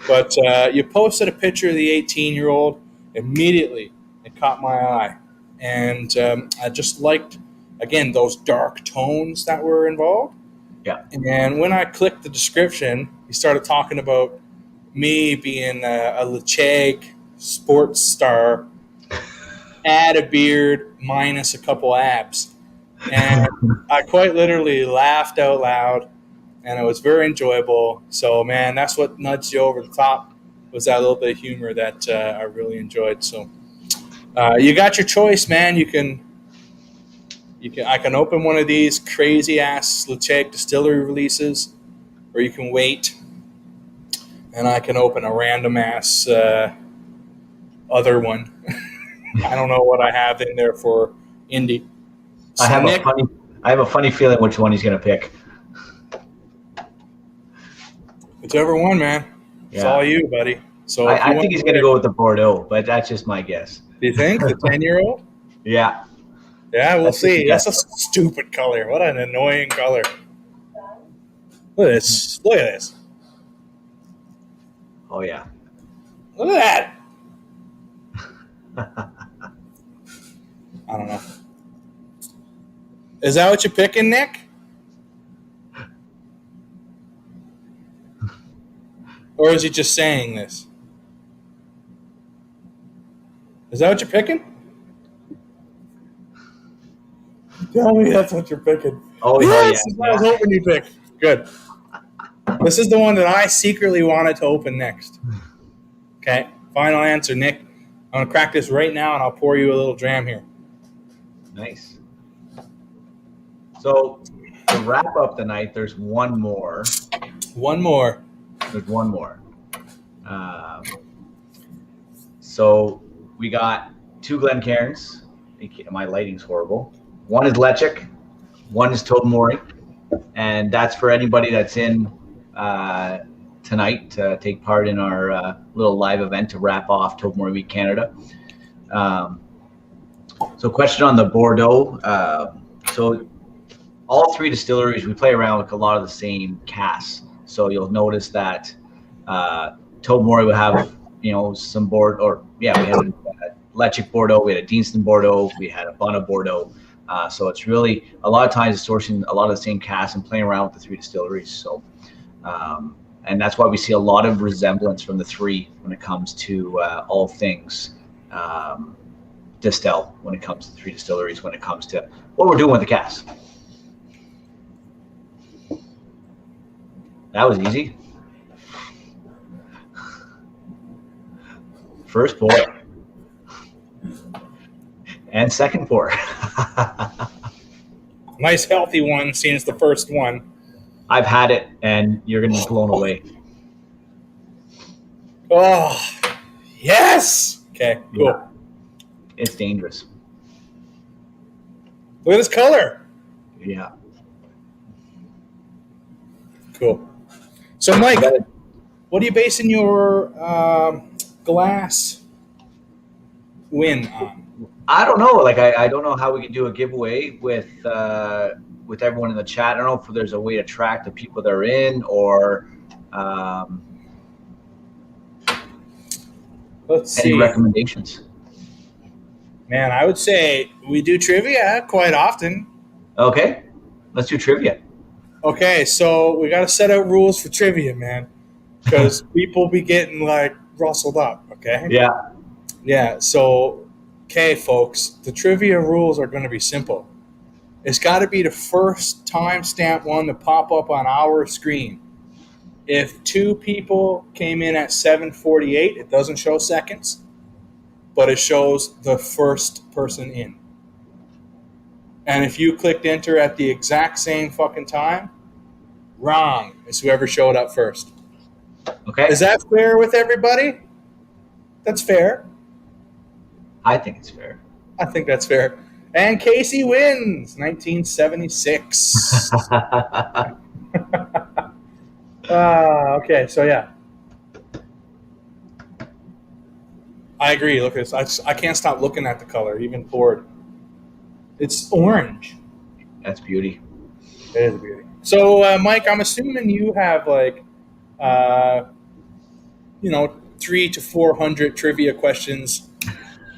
But you posted a picture of the 18-year-old. Immediately, it caught my eye. And I just liked, again, those dark tones that were involved. Yeah. And when I clicked the description, he started talking about me being a Lecheg sports star, add a beard, minus a couple abs. And I quite literally laughed out loud, and it was very enjoyable. So, man, that's what nudged you over the top, was that little bit of humor that I really enjoyed. So you got your choice, man. I can open one of these crazy ass Lecheg distillery releases, or you can wait, and I can open a random ass other one. I don't know what I have in there for indie. So I have a funny feeling which one he's going to pick. Whichever one, man. It's all you, buddy. So I think he's going to go with the Bordeaux, but that's just my guess. Do you think? The 10-year-old? Yeah. Yeah, we'll see. That's a stupid color. What an annoying color. Look at this. Look at this. Oh, yeah. Look at that. I don't know. Is that what you're picking, Nick? Or is he just saying this? Is that what you're picking? Tell me that's what you're picking. Oh, yes, yeah. I was hoping you picked. Good. This is the one that I secretly wanted to open next. Okay, final answer, Nick. I'm going to crack this right now, and I'll pour you a little dram here. Nice. So, to wrap up the night, there's one more. One more. There's one more. So, we got 2 Glencairns. My lighting's horrible. One is Lechik. One is Tobermory. And that's for anybody that's in tonight to take part in our little live event to wrap off Tobermory Week Canada. So question on the Bordeaux. So all three distilleries, we play around with a lot of the same casks. So you'll notice that Tobermory would have, some we had a Lechic Bordeaux, we had a Deanston Bordeaux, we had a Bunna Bordeaux. So it's really a lot of times sourcing a lot of the same casks and playing around with the three distilleries. So, and that's why we see a lot of resemblance from the three when it comes to all things distill, when it comes to three distilleries, when it comes to what we're doing with the casks. That was easy. First pour. And second pour. Nice healthy one, seeing it's the first one. I've had it, and you're going to be blown away. Oh, yes! Okay, cool. Yeah. It's dangerous. Look at this color. Yeah. Cool. So, Mike, what are you basing your glass win on? I don't know. Like, I don't know how we can do a giveaway with everyone in the chat. I don't know if there's a way to track the people that are in, or Let's see. Any recommendations? Man, I would say we do trivia quite often. Okay, let's do trivia. Okay, so we got to set out rules for trivia, man, because people be getting like rustled up. Okay. Yeah. Yeah. So, okay, folks, the trivia rules are going to be simple. It's got to be the first timestamp one to pop up on our screen. If two people came in at 7:48, it doesn't show seconds, but it shows the first person in. And if you clicked enter at the exact same fucking time, wrong. It's whoever showed up first. Okay. Is that fair with everybody? That's fair. I think it's fair. I think that's fair. And Casey wins, 1976. Okay, so yeah. I agree. Look at this. I can't stop looking at the color, even poured. It's orange. That's beauty. It is beauty. So, Mike, I'm assuming you have 300 to 400 trivia questions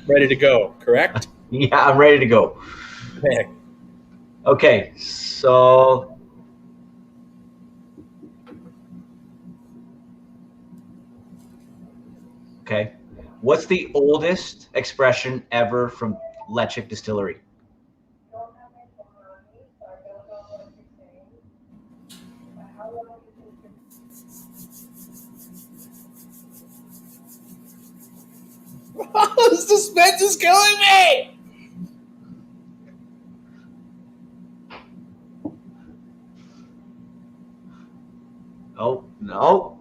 ready to go, correct? Yeah, I'm ready to go. Okay. Okay, so what's the oldest expression ever from Lechic Distillery? Oh, this suspense is killing me! Oh, no.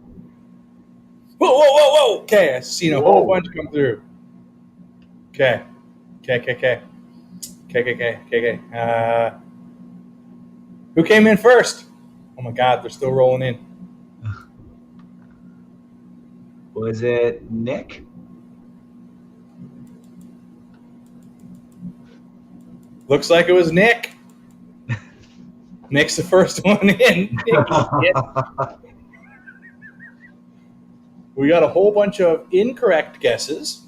Whoa. Okay, I've seen a whole bunch come through. Okay. Who came in first? Oh my God, they're still rolling in. Was it Nick? Looks like it was Nick. Nick's the first one in. We got a whole bunch of incorrect guesses.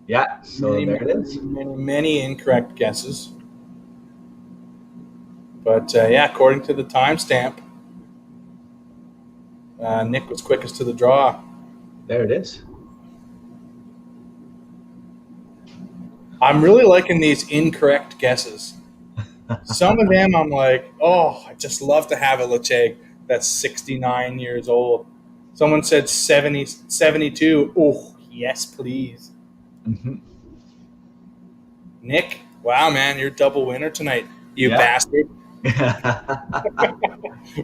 Yeah, so there it is. Many incorrect guesses. But according to the timestamp, Nick was quickest to the draw. There it is. I'm really liking these incorrect guesses. Some of them I'm like, oh, I just love to have a Lechic that's 69 years old. Someone said 72. Oh, yes, please. Mm-hmm. Nick, wow, man, you're double winner tonight, you bastard. We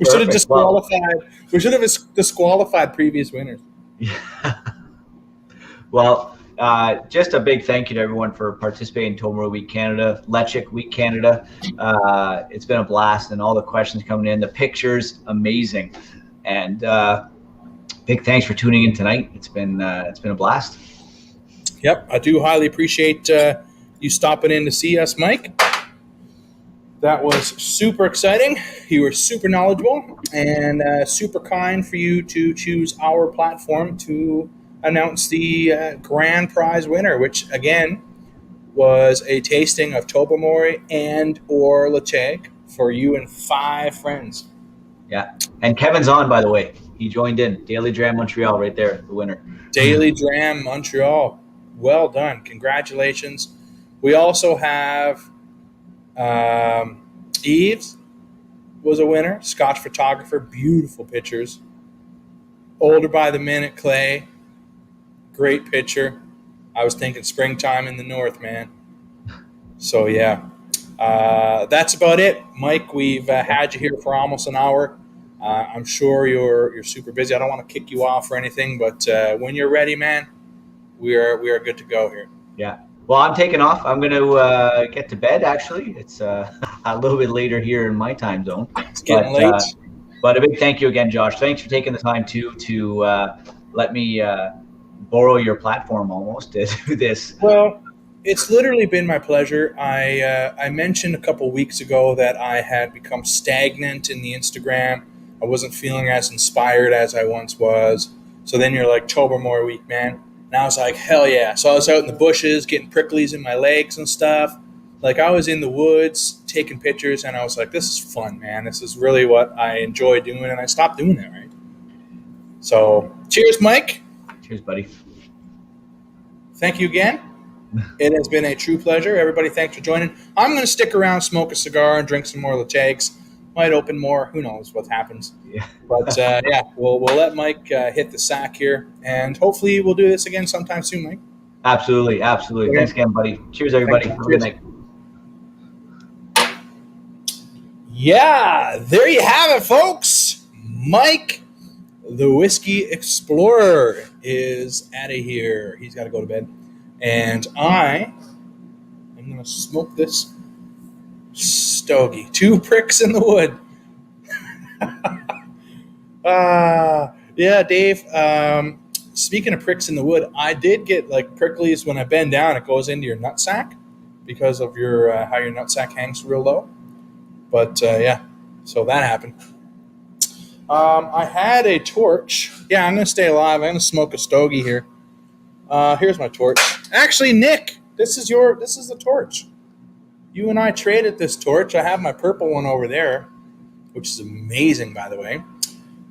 should have disqualified. We should have disqualified previous winners. Yeah. Well, just a big thank you to everyone for participating in Tobermory Week Canada, Lechic Week Canada. It's been a blast, and all the questions coming in, the pictures, amazing, and big thanks for tuning in tonight. It's been a blast. Yep, I do highly appreciate you stopping in to see us, Mike. That was super exciting. You were super knowledgeable and super kind for you to choose our platform to announce the grand prize winner, which again was a tasting of Tobermory and or Lecheg for you and 5 friends. Yeah. And Kevin's on, by the way. He joined in. Daily Dram Montreal right there, the winner. Daily Dram Montreal. Well done. Congratulations. We also have Eves was a winner. Scotch photographer. Beautiful pictures. Older by the minute clay. Great picture. I was thinking springtime in the north, man. So, yeah. That's about it. Mike, we've had you here for almost an hour. I'm sure you're super busy. I don't want to kick you off or anything, but when you're ready, man, we are good to go here. Yeah. Well, I'm taking off. I'm going to get to bed, actually. It's a little bit later here in my time zone. It's getting late. But a big thank you again, Josh. Thanks for taking the time, too, to let me borrow your platform almost to do this. Well, it's literally been my pleasure. I mentioned a couple weeks ago that I had become stagnant in the Instagram. I wasn't feeling as inspired as I once was. So then you're like, Tobermory week, man. And I was like, hell yeah. So I was out in the bushes getting pricklies in my legs and stuff. Like I was in the woods taking pictures and I was like, this is fun, man. This is really what I enjoy doing. And I stopped doing that, right? So cheers, Mike. Cheers, buddy. Thank you again. It has been a true pleasure. Everybody, thanks for joining. I'm going to stick around, smoke a cigar, and drink some more Lechegs. Might open more. Who knows what happens. Yeah. But, yeah, we'll let Mike hit the sack here. And hopefully we'll do this again sometime soon, Mike. Absolutely. Absolutely. Okay. Thanks again, buddy. Cheers, everybody. Have a good night. Yeah, there you have it, folks. Mike, the Whiskey Explorer, is out of here. He's got to go to bed. And I am going to smoke this stogie. 2 pricks in the wood. Yeah, Dave. Speaking of pricks in the wood, I did get like pricklies when I bend down. It goes into your nutsack because of your how your nutsack hangs real low. But yeah, so that happened. I had a torch. Yeah, I'm going to stay alive. I'm going to smoke a stogie here. Here's my torch. Actually, Nick, this is the torch. You and I traded this torch. I have my purple one over there, which is amazing, by the way.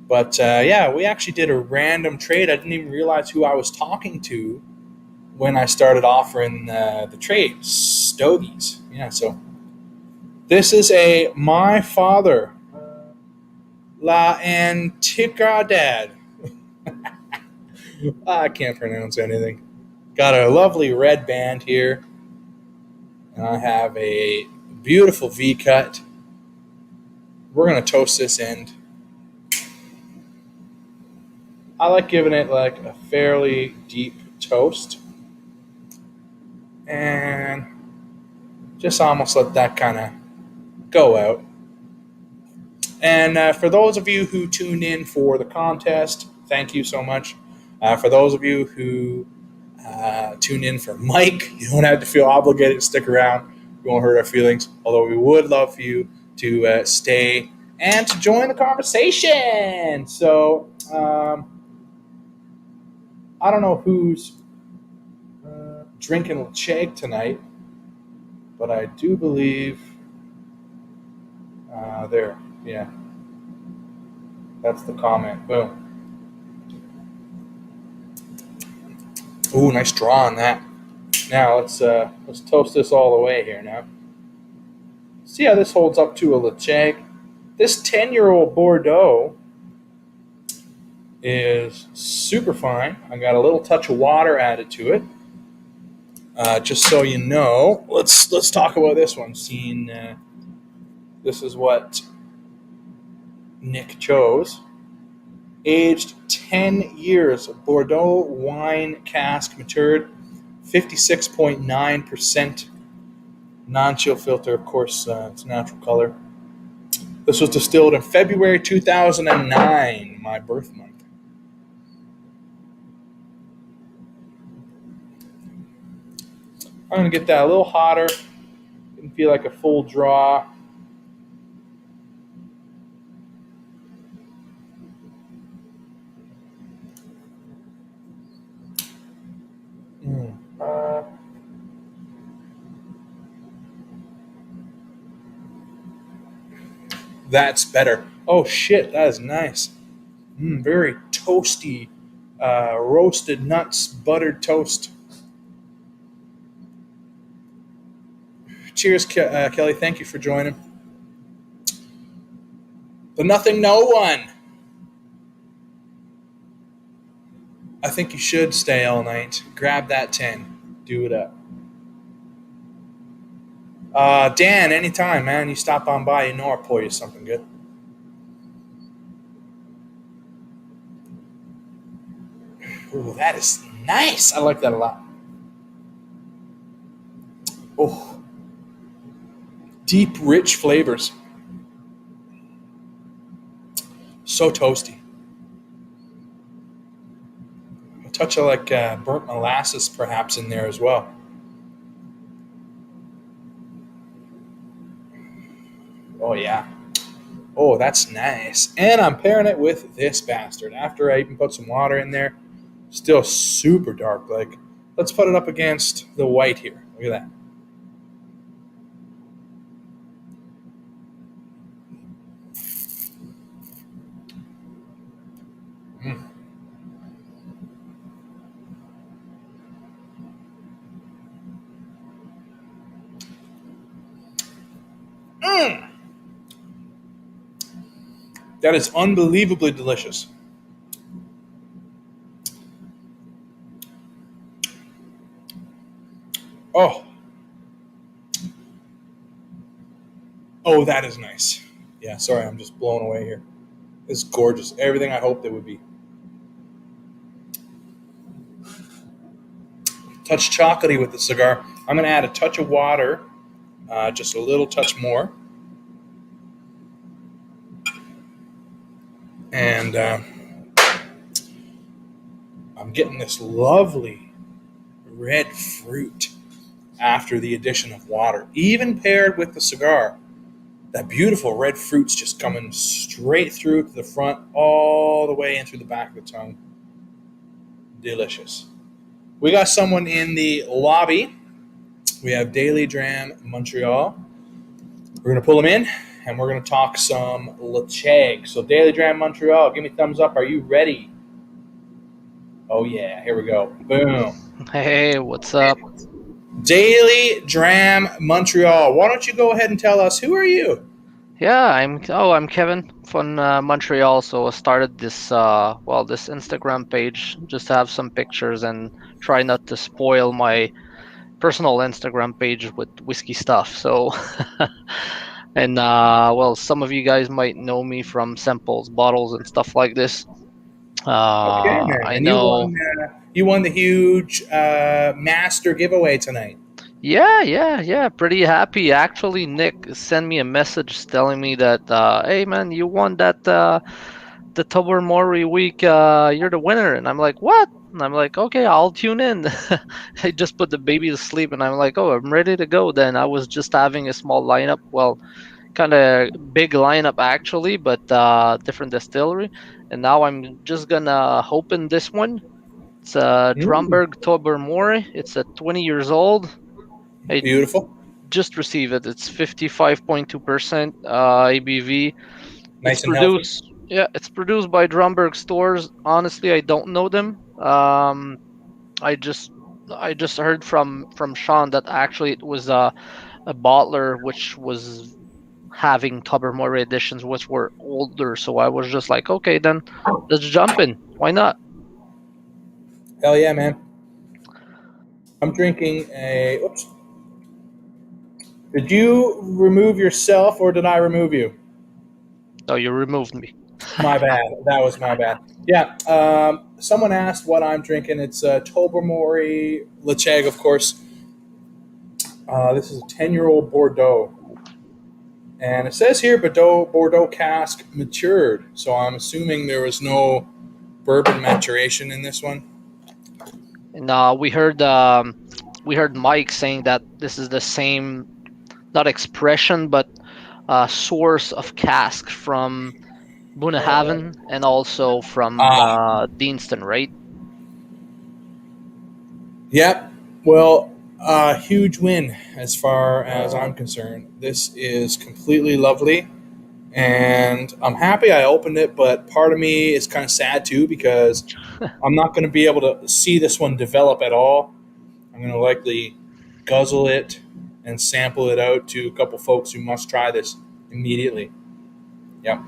But yeah, we actually did a random trade. I didn't even realize who I was talking to when I started offering the trade. Stogies. Yeah, so this is a My Father La Antiquidad. I can't pronounce anything. Got a lovely red band here. And I have a beautiful V-cut. We're going to toast this end. I like giving it like a fairly deep toast. And just almost let that kind of go out. And for those of you who tuned in for the contest, thank you so much. For those of you who tuned in for Mike, you don't have to feel obligated to stick around. We won't hurt our feelings, although we would love for you to stay and to join the conversation. So I don't know who's drinking Lecheg tonight, but I do believe there. Yeah. That's the comment. Boom. Ooh, nice draw on that. Now let's toast this all the way here now. See how this holds up to a Lecheg. This 10-year-old Bordeaux is super fine. I got a little touch of water added to it. Just so you know, let's talk about this one. Seeing this is what Nick chose. Aged 10 years, Bordeaux wine cask matured, 56.9%. Non-chill filter, of course, it's natural color. This was distilled in February 2009, my birth month. I'm going to get that a little hotter. Didn't feel like a full draw. That's better. Oh shit, that is nice. Very toasty, roasted nuts, buttered toast. Cheers, Kelly. Thank you for joining. The Nothing No One. I think you should stay all night. Grab that 10. Do it up. Dan, anytime, man. You stop on by, you know I'll pour you something good. Ooh, that is nice. I like that a lot. Oh, deep, rich flavors. So toasty. A touch of like burnt molasses, perhaps, in there as well. Oh yeah. Oh, that's nice. And I'm pairing it with this bastard. After I even put some water in there, still super dark. Like, let's put it up against the white here. Look at that. Mm. Mm. That is unbelievably delicious. Oh, oh, that is nice. Yeah, sorry, I'm just blown away here. It's gorgeous. Everything I hoped it would be. Touch chocolatey with the cigar. I'm going to add a touch of water, just a little touch more. And I'm getting this lovely red fruit after the addition of water, even paired with the cigar. That beautiful red fruit's just coming straight through to the front, all the way in through the back of the tongue. Delicious. We got someone in the lobby. We have Daily Dram Montreal. We're going to pull them in, and we're going to talk some Lecheg. So Daily Dram Montreal, give me a thumbs up. Are you ready? Oh, yeah. Here we go. Boom. Hey, what's up? Daily Dram Montreal. Why don't you go ahead and tell us, who are you? Yeah, I'm Kevin from Montreal. So I started this this Instagram page just to have some pictures and try not to spoil my personal Instagram page with whiskey stuff. So and some of you guys might know me from samples, bottles, and stuff like this. Okay, man. I And know. you won the huge master giveaway tonight. Yeah. Pretty happy. Actually, Nick sent me a message telling me that, hey man, you won that the Tobermory week. You're the winner, and I'm like, what? And I'm like, okay, I'll tune in. I just put the baby to sleep, and I'm like, oh, I'm ready to go. Then I was just having a small lineup. Well, kind of big lineup actually, but different distillery. And now I'm just gonna open this one. It's Mm, Drumberg Tobermory. It's 20 years old. I beautiful. just received it. It's 55.2% ABV. It's Nice and healthy. produced, yeah, it's produced by Drumberg stores. Honestly, I don't know them. I just I just heard from Sean that actually it was a bottler which was having Tobermory editions which were older. So I was just like, okay, then let's jump in. Why not? Hell yeah, man. I'm drinking a. Oops. Did you remove yourself or did I remove you? Oh, you removed me. My bad. That was my bad. Yeah. Someone asked what I'm drinking. It's Tobermory Lecheg, of course. This is a 10-year-old Bordeaux. And it says here Bordeaux cask matured. So I'm assuming there was no bourbon maturation in this one. And we heard Mike saying that this is the same, not expression, but source of cask from Bunnahabhain and also from Ah, Deanston, right? yep. Well, huge win as far as I'm concerned. This is completely lovely. and I'm happy I opened it, but part of me is kind of sad too because I'm not going to be able to see this one develop at all. I'm going to likely guzzle it and sample it out to a couple folks who must try this immediately. Yeah.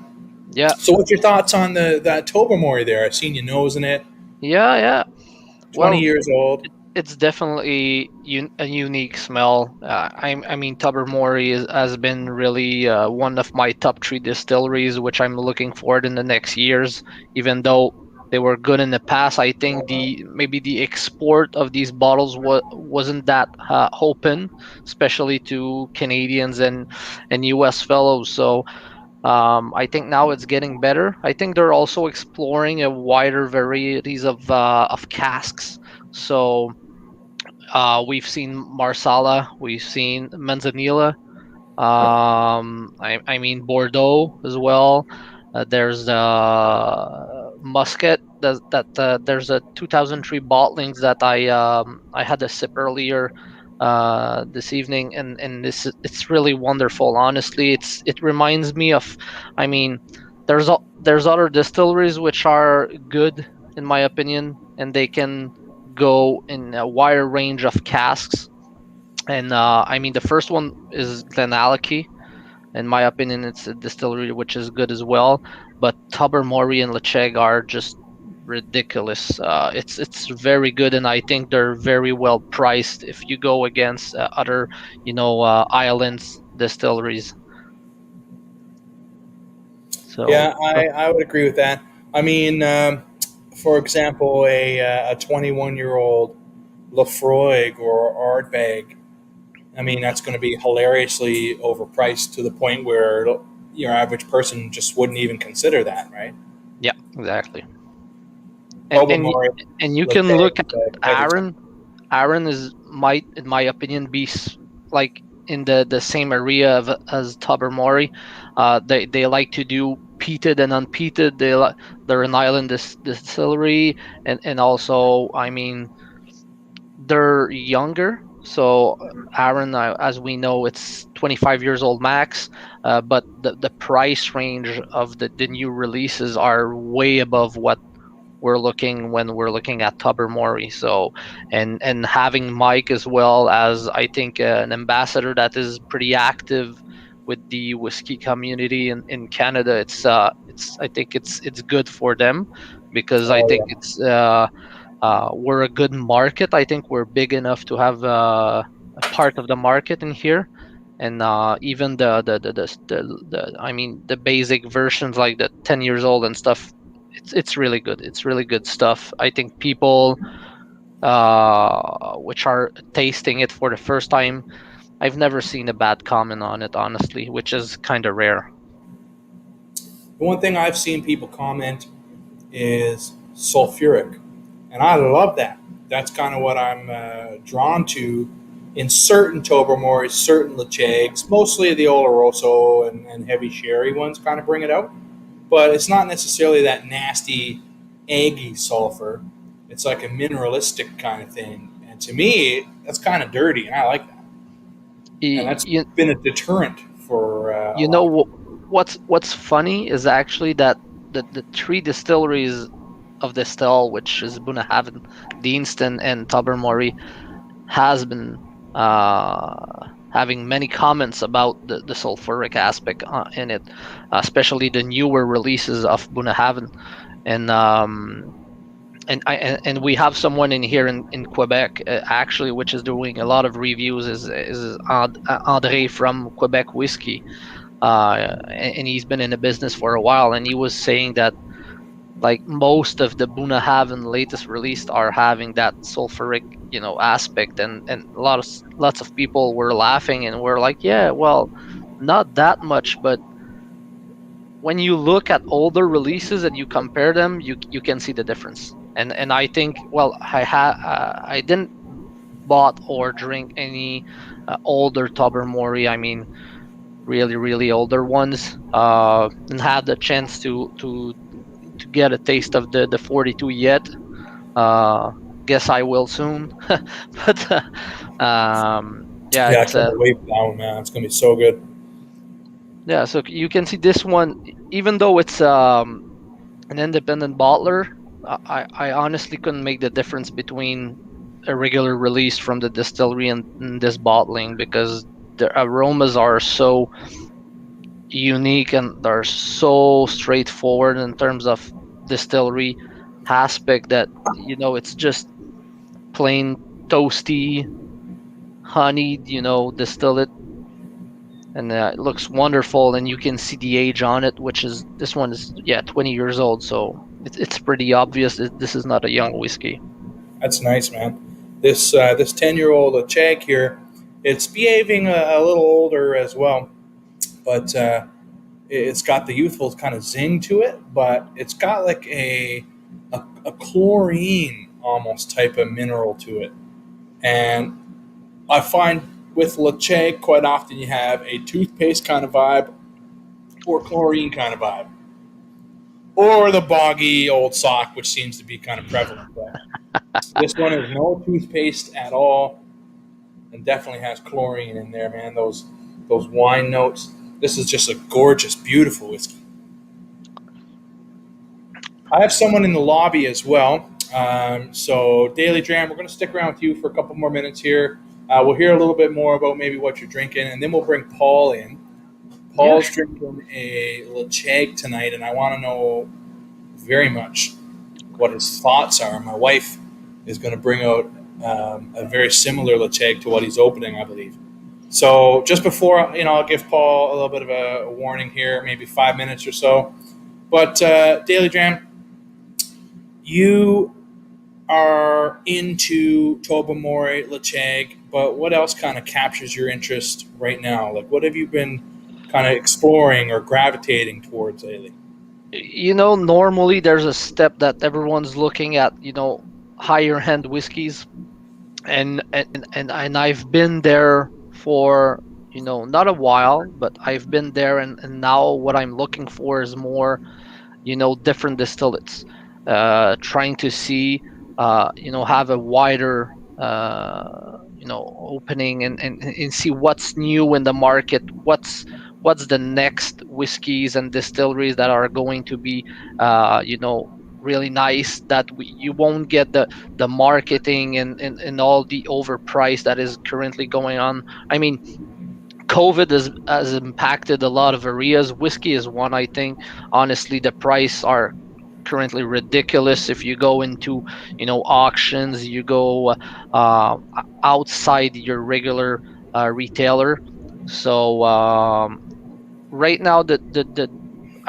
Yeah, So, what's your thoughts on that Tobermory there? I've seen you nosing it. yeah, yeah. 20 Well, years old. it's definitely a unique smell. I mean, Tobermory has been really one of my top three distilleries, which I'm looking forward in the next years. Even though they were good in the past, I think the maybe the export of these bottles wasn't that open, especially to Canadians and U.S. fellows. So I think now it's getting better. I think they're also exploring a wider varieties of casks. So we've seen Marsala, we've seen Manzanilla, Yep. I mean Bordeaux as well. There's Muscat. There's a 2003 bottlings that I had a sip earlier this evening, and this it's really wonderful. Honestly, it reminds me of. I mean, there's other distilleries which are good in my opinion, and they can go in a wider range of casks. And I mean, the first one is Glenallachie. In my opinion, it's a distillery which is good as well. But Tobermory and Lecheg are just ridiculous. It's very good, and I think they're very well priced if you go against other, islands distilleries. So, Yeah, I would agree with that. I mean, for example, a 21-year-old Lafroig or Ardbeg. I mean, that's going to be hilariously overpriced to the point where your average person just wouldn't even consider that, right? yeah, exactly. And and y- Tobermory, and you can Lacheg, look at heavy stuff. Aaron. Aaron is might, in my opinion, be like in the same area as Tobermory. They like to do peated and unpeated. They're an island distillery, and also, I mean, they're younger. So Aaron, as we know, it's 25 years old max, but the price range of the new releases are way above what we're looking when we're looking at Tobermory. So, and having Mike as well as, I think, an ambassador that is pretty active with the whiskey community in Canada. It's I think it's good for them, because I Oh think yeah, we're a good market. I think we're big enough to have a part of the market in here. And even the I mean, the basic versions like the 10 years old and stuff, it's really good. It's really good stuff. I think people which are tasting it for the first time, I've never seen a bad comment on it, honestly, which is kind of rare. the one thing I've seen people comment is sulfuric, and I love that. That's kind of what I'm drawn to in certain Tobermory, certain Lechegs, mostly the Oloroso and heavy sherry ones kind of bring it out. But it's not necessarily that nasty, eggy sulfur. It's like a mineralistic kind of thing. And to me, that's kind of dirty, and I like that. And that's You, been a deterrent for a you lot know of people. what's funny is actually that the three distilleries of the still, which is Bunnahabhain, Deanston, and Tobermory, has been having many comments about the sulfuric aspect in it, especially the newer releases of Bunnahabhain. And and we have someone in here in Quebec, actually, which is doing a lot of reviews, is André from Quebec Whiskey, and he's been in the business for a while, and he was saying that like most of the Bunnahabhain latest released are having that sulfuric, aspect, and lots of people were laughing and were like, yeah, well, not that much, but when you look at older releases and you compare them, you can see the difference. And I think, well, I didn't bought or drink any older Tobermory. I mean, really older ones, and had the chance to get a taste of the 42 yet. Uh, guess I will soon. But yeah, Yeah, I it's can't wait for that one, man. It's gonna be so good. Yeah, so you can see this one, even though it's an independent bottler, I honestly couldn't make the difference between a regular release from the distillery and this bottling, because the aromas are so unique and they're so straightforward in terms of distillery aspect, that it's just plain toasty, honeyed, distillate, and it looks wonderful. And you can see the age on it, which is, this one is, yeah, 20 years old, so it's pretty obvious that this is not a young whiskey. That's nice, man. This 10-year-old Chag here, it's behaving a little older as well, but it's got the youthful kind of zing to it, but it's got like a chlorine almost type of mineral to it. And I find with Lacheg, quite often you have a toothpaste kind of vibe or chlorine kind of vibe, or the boggy old sock, which seems to be kind of prevalent. But this one is no toothpaste at all, and definitely has chlorine in there, man. Those wine notes. This is just a gorgeous, beautiful whiskey. I have someone in the lobby as well. So, Daily Dram, we're going to stick around with you for a couple more minutes here. We'll hear a little bit more about maybe what you're drinking, and then we'll bring Paul in. Yeah, Paul's drinking a Lacheg tonight, and I want to know very much what his thoughts are. My wife is going to bring out a very similar Lacheg to what he's opening, I believe. So just before, I'll give Paul a little bit of a warning here, maybe 5 minutes or so. But Daily Dram, you are into Tobermory, Lacheg, but what else kind of captures your interest right now? Like, what have you been kind of exploring or gravitating towards lately? normally there's a step that everyone's looking at, higher end whiskeys, and I've been there for, not a while, but I've been there, and now what I'm looking for is more, different distillates, trying to see, have a wider, opening, and see what's new in the market, what's the next whiskeys and distilleries that are going to be, really nice, that you won't get the marketing and all the overprice that is currently going on. I mean, COVID has impacted a lot of areas. Whiskey is one, I think. Honestly, the price are currently ridiculous. If you go into, auctions, you go outside your regular retailer. So right now, the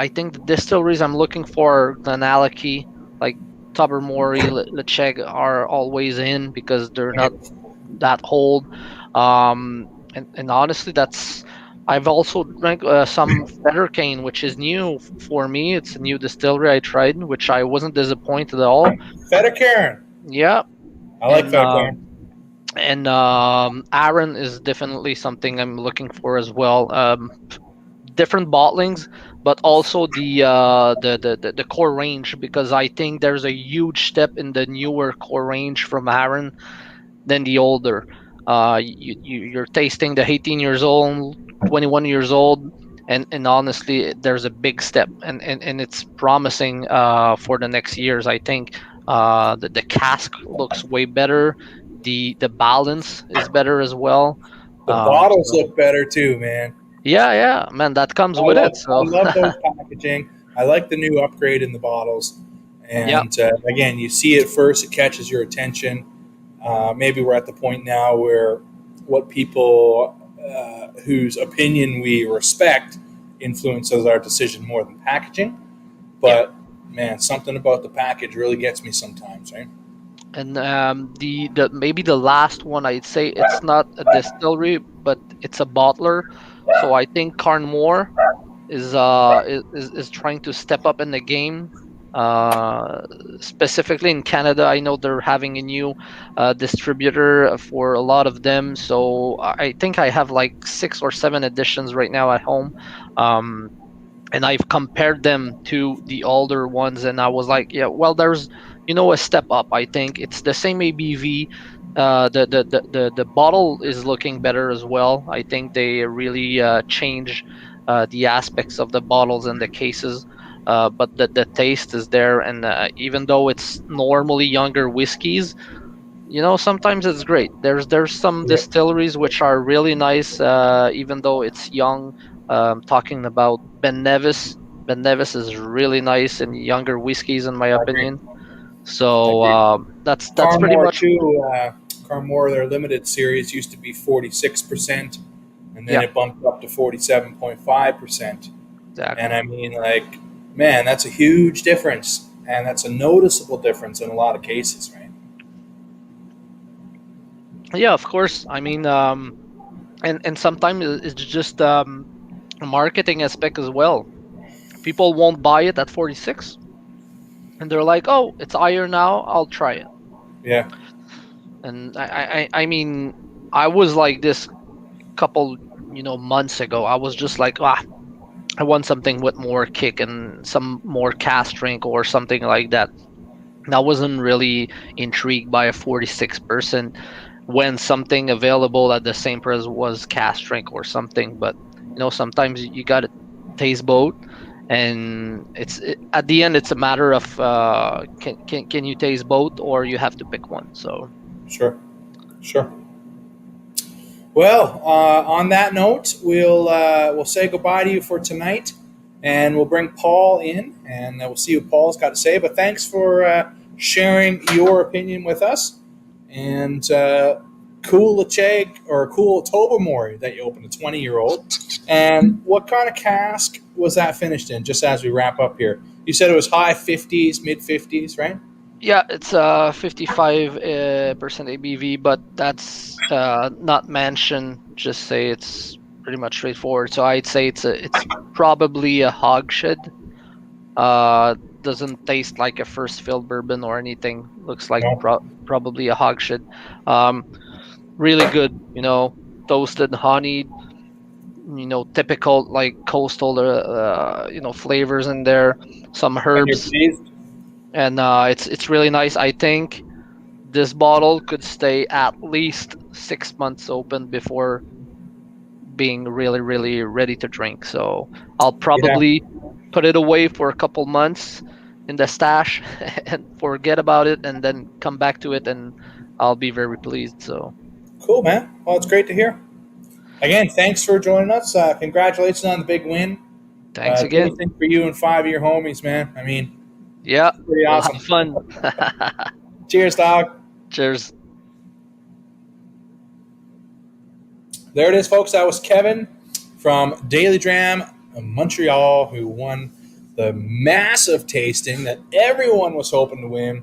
I think the distilleries I'm looking for, Glenallachie, like Tobermory, Lecheg, are always in because they're not Right. that old. And honestly, that's, I've also drank some Fettercane, which is new for me. It's a new distillery I tried, which I wasn't disappointed at all. Feta Karen. Yeah, I like and Feta Karen. Aaron is definitely something I'm looking for as well. Different bottlings, but also the core range, because I think there's a huge step in the newer core range from Aaron than the older. You're tasting the 18 years old, 21 years old, and honestly, there's a big step, and it's promising for the next years. I think the cask looks way better. The balance is better as well. The bottles So look better too, man. yeah, yeah, man, that comes I with love it. I So love those packaging. I like the new upgrade in the bottles. yeah, And again, you see it first, it catches your attention. Maybe we're at the point now where what people whose opinion we respect influences our decision more than packaging. yeah. But man, something about the package really gets me sometimes, right? And the maybe the last one, I'd say it's not a distillery, but it's a bottler. So I think Carnmore is trying to step up in the game. Uh, Specifically in Canada, I know they're having a new distributor for a lot of them. So I think I have like 6 or 7 editions right now at home. Um, and I've compared them to the older ones, and I was like, yeah, well, there's, a step up. I think it's the same ABV. The bottle is looking better as well. I think they really changed the aspects of the bottles and the cases, but the taste is there. And even though it's normally younger whiskeys, sometimes it's great. There's some Yeah. distilleries which are really nice, even though it's young. Talking about Ben Nevis. Ben Nevis is really nice in younger whiskeys, in my I agree. opinion. So Agreed. that's pretty Carmore much. too. Carmore, their limited series used to be 46%, and then Yeah, it bumped up to 47.5%. And exactly. I mean, like, man, that's a huge difference, and that's a noticeable difference in a lot of cases, right? Yeah, of course. I mean, and sometimes it's just a marketing aspect as well. People won't buy it at 46, and they're like, "Oh, it's higher now. I'll try it." Yeah, And I mean, I was like this couple, months ago. I was just like, I want something with more kick and some more cast drink or something like that. And I wasn't really intrigued by a 46% when something available at the same price was cast drink or something. But sometimes you got to taste both, and at the end it's a matter of can you taste both, or you have to pick one. So sure, sure. Well, on that note, we'll say goodbye to you for tonight, and we'll bring Paul in, and we'll see what Paul's got to say. But thanks for sharing your opinion with us, and cool Lacheg or cool Tobermory that you opened, a 20-year-old. And what kind of cask was that finished in? Just as we wrap up here, you said it was high 50s, mid 50s, right? yeah, it's 55% ABV, but that's not mentioned. Just say it's pretty much straightforward. So I'd say it's probably a hogshead. Doesn't taste like a first fill bourbon or anything. Looks like No. probably a hogshead. Um, really good, toasted, honeyed, typical like coastal, flavors in there. Some And you're herbs, pleased? and it's really nice. I think this bottle could stay at least 6 months open before being really, really ready to drink. So I'll Yeah. probably put it away for a couple months in the stash and forget about it, and then come back to it, and I'll be very pleased. So Cool, man. Well, it's great to hear. Again, thanks for joining us. Congratulations on the big win. thanks again. Anything for you and 5 of your homies, man. I mean, Yeah, pretty we'll have awesome. fun. Cheers, dog. Cheers. There it is, folks. That was Kevin from Daily Dram Montreal, who won the massive tasting that everyone was hoping to win.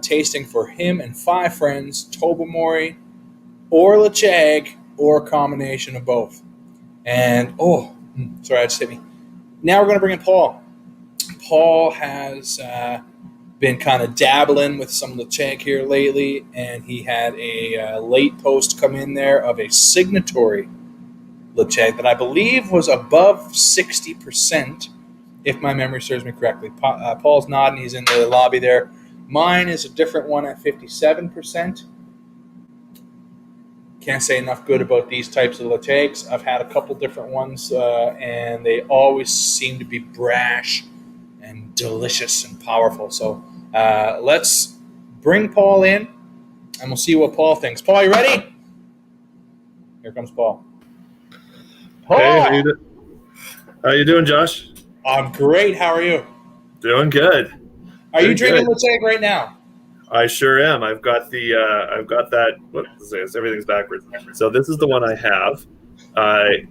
Tasting for him and 5 friends, Tobermory or Lacheg, or a combination of both. And, sorry, that just hit me. Now we're going to bring in Paul. Paul has been kind of dabbling with some Lacheg here lately, and he had a late post come in there of a signatory Lacheg that I believe was above 60%, if my memory serves me correctly. Paul's nodding. He's in the lobby there. Mine is a different one at 57%. Can't say enough good about these types of Lachegs. I've had a couple different ones, and they always seem to be brash and delicious and powerful. So let's bring Paul in, and we'll see what Paul thinks. Paul, you ready? Here comes Paul. Hey, Paul! how you doing, Josh? I'm great. How are you? Doing good. Are you Doing drinking good. Lacheg right now? I sure am. I've got that. Everything's backwards. So this is the one I have.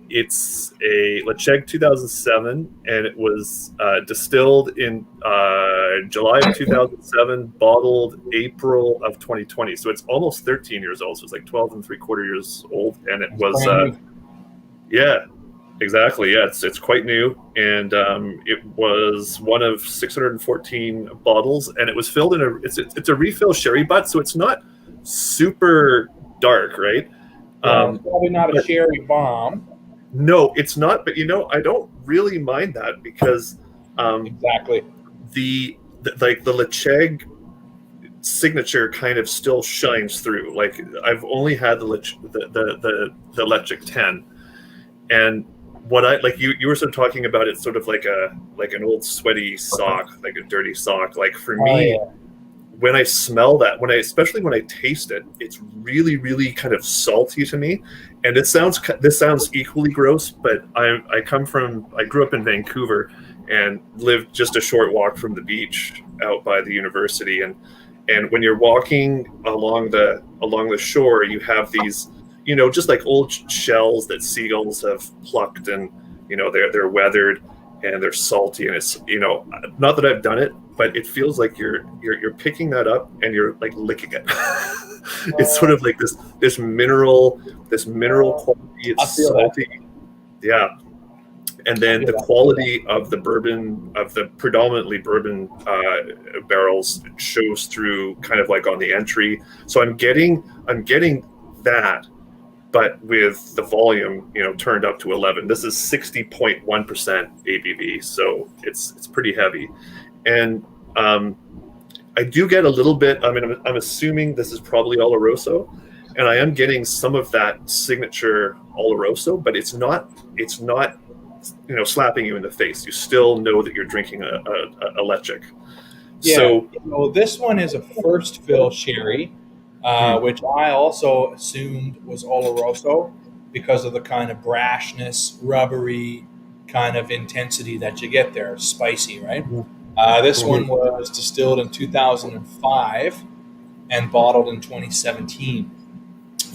It's a Lacheg 2007, and it was distilled in July of 2007, bottled April of 2020. So it's almost 13 years old. So it's like 12 and 3/4 years old, and it was Brand new. yeah. Exactly. Yeah, it's quite new, and it was one of 614 bottles, and it was filled in it's a refill sherry butt, so it's not super dark, right? Yeah, it's probably not a But sherry bomb. no, it's not. But I don't really mind that because Exactly. like the Lacheg signature kind of still shines through. Like I've only had the Lacheg 10, and what I like, you were sort of talking about it sort of like an old sweaty sock, like a dirty sock. Like for me, when I smell that, especially when I taste it, it's really, really kind of salty to me. And this sounds equally gross, but I grew up in Vancouver and lived just a short walk from the beach out by the university. And when you're walking along the shore, you have these, just like old shells that seagulls have plucked, and they're weathered and they're salty, and it's not that I've done it, but it feels like you're picking that up and you're like licking it. It's sort of like this mineral quality. It's salty. Yeah. And then the quality of the bourbon, of the predominantly bourbon barrels, shows through kind of like on the entry. So I'm getting that, but with the volume, turned up to 11. This is 60.1% ABV, so it's pretty heavy. And I do get a little bit. I mean, I'm assuming this is probably Oloroso, and I am getting some of that signature Oloroso, but it's not slapping you in the face. You still know that you're drinking a Lechic. Yeah. So this one is a first fill sherry, which I also assumed was Oloroso because of the kind of brashness, rubbery kind of intensity that you get there. Spicy, right? This one was distilled in 2005 and bottled in 2017.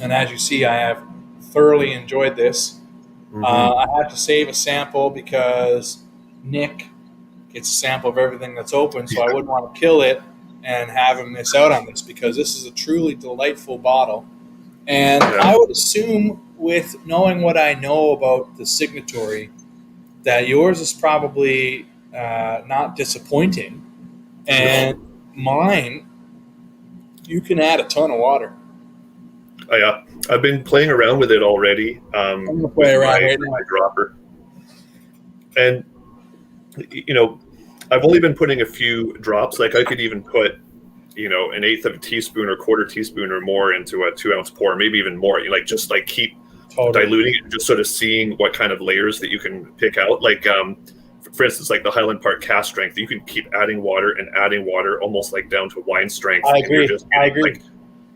And as you see, I have thoroughly enjoyed this. I had to save a sample because Nick gets a sample of everything that's open, so I wouldn't want to kill it and have him miss out on this, because this is a truly delightful bottle. And I would assume, with knowing what I know about the Signatory, that yours is probably not disappointing. And mine, you can add a ton of water. Oh, yeah, I've been playing around with it already. I'm gonna play around with my dropper, and I've only been putting a few drops. Like I could even put, an eighth of a teaspoon or quarter teaspoon or more into a 2-ounce pour, maybe even more. Just keep diluting it, and just sort of seeing what kind of layers that you can pick out. Like for instance, like the Highland Park cask strength, you can keep adding water, almost like down to wine strength. I agree. I agree.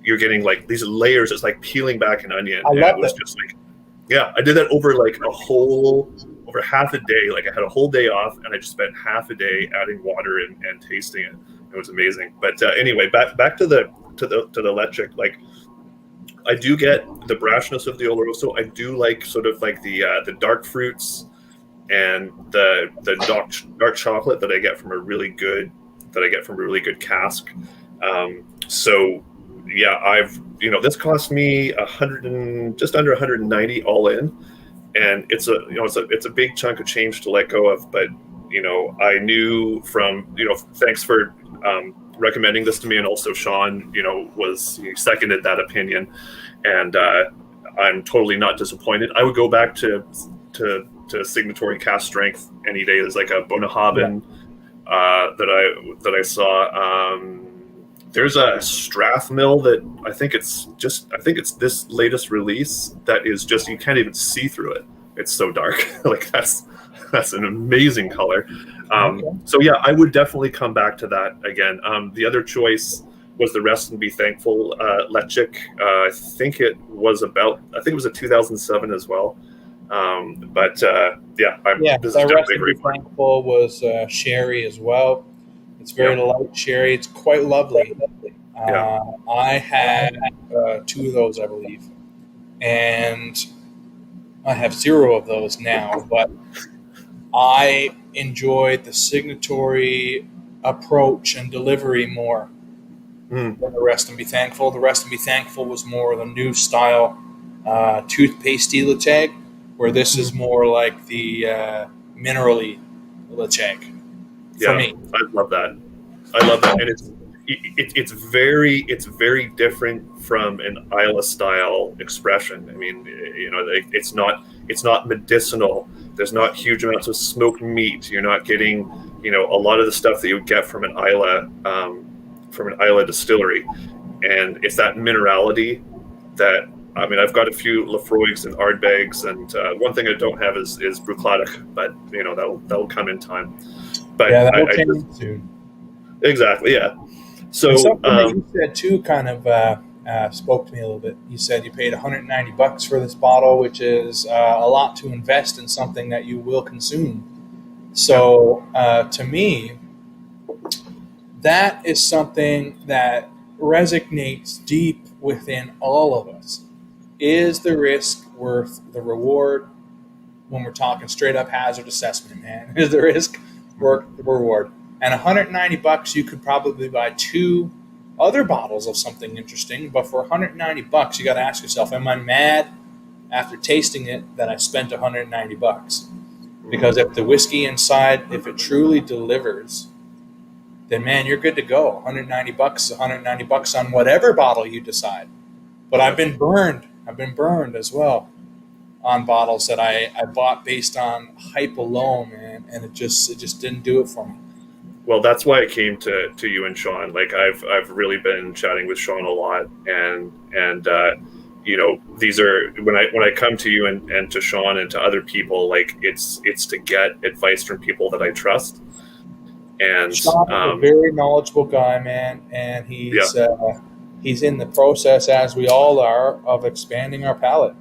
You're getting like these layers. It's like peeling back an onion. I love it. Just like, I did that over over half a day. Like I had a whole day off, and I just spent half a day adding water and tasting it. It was amazing. But anyway, back to the Lechic. Like I do get the brashness of the Oloroso. I do like sort of like the dark fruits and the dark chocolate that I get from a really good cask. So yeah, this cost me just under 190 all in, and it's a big chunk of change to let go of. But I knew from thanks for recommending this to me, and also Sean he seconded that opinion, and I'm totally not disappointed. I would go back to Signatory cask strength any day. There's like a Bonahaben that I saw. There's a Strathmill that I think it's this latest release that is just, you can't even see through it. It's so dark. Like that's an amazing color. So yeah, I would definitely come back to that again. The other choice was the Rest and Be Thankful Lechic. I think it was a 2007 as well. This is definitely great. Thankful was sherry as well. It's very light sherry. It's quite lovely. I had 2 of those, I believe, and I have 0 of those now. But I enjoyed the Signatory approach and delivery more than the Rest and Be Thankful. The Rest and Be Thankful was more of the new style toothpastey Lechic, where this is more like the minerally Lechic. For me. I love that, and it's very different from an Isla style expression. I mean, it's not medicinal. There's not huge amounts of smoked meat. You're not getting a lot of the stuff that you would get from an Isla distillery, and it's that minerality that I mean, I've got a few Lafroigs and Ardbegs, and one thing I don't have is Bruichladdich, but that'll come in time. But Yeah, that will I change soon. exactly, yeah. So And something that you said too kind of spoke to me a little bit. You said you paid $190 for this bottle, which is a lot to invest in something that you will consume. So to me, that is something that resonates deep within all of us. Is the risk worth the reward? When we're talking straight up hazard assessment, man, is the risk worth the reward? And $190, you could probably buy 2 other bottles of something interesting. But for $190, you got to ask yourself, am I mad after tasting it that I spent $190? Because if the whiskey inside, if it truly delivers, then man, you're good to go. $190, $190 on whatever bottle you decide. But I've been burned as well on bottles that I bought based on hype alone, man, and it just didn't do it for me. Well, that's why I came to you and Sean. Like I've really been chatting with Sean a lot, and these are when I come to you and to Sean and to other people, like it's to get advice from people that I trust. And Sean is a very knowledgeable guy, man, and he's in the process, as we all are, of expanding our palate.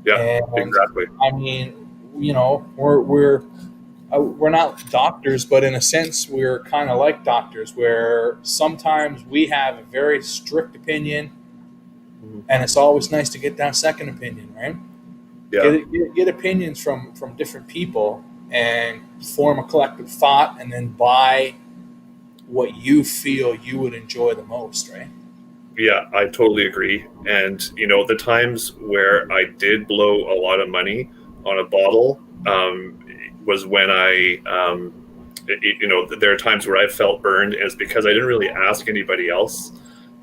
Yeah, and, exactly. I mean, we're not doctors, but in a sense, we're kind of like doctors, where sometimes we have a very strict opinion, and it's always nice to get that second opinion, right? Yeah. Get opinions from different people and form a collective thought, and then buy what you feel you would enjoy the most, right? Yeah, I totally agree. And, the times where I did blow a lot of money on a bottle was when there are times where I felt burned, and it's because I didn't really ask anybody else.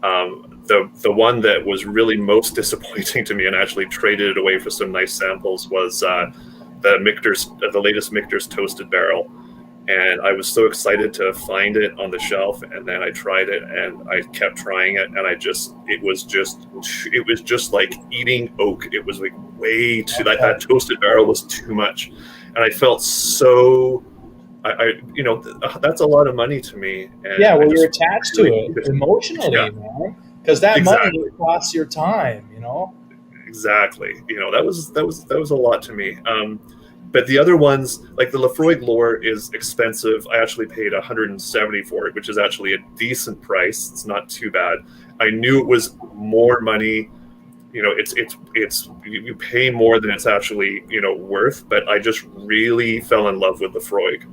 The one that was really most disappointing to me, and actually traded it away for some nice samples, was the latest Michter's Toasted Barrel. And I was so excited to find it on the shelf, and then I tried it, and I kept trying it, and it was just like eating oak. It was like way too, that Toasted Barrel was too much, and I felt so. That's a lot of money to me. And yeah, well, you're attached to it emotionally, man, because that exactly. money costs your time, Exactly. That was a lot to me. But the other ones, like the Lafroig Lore, is expensive. I actually paid $170 for it, which is actually a decent price. It's not too bad. I knew it was more money. It's you pay more than it's actually worth. But I just really fell in love with Lafroig,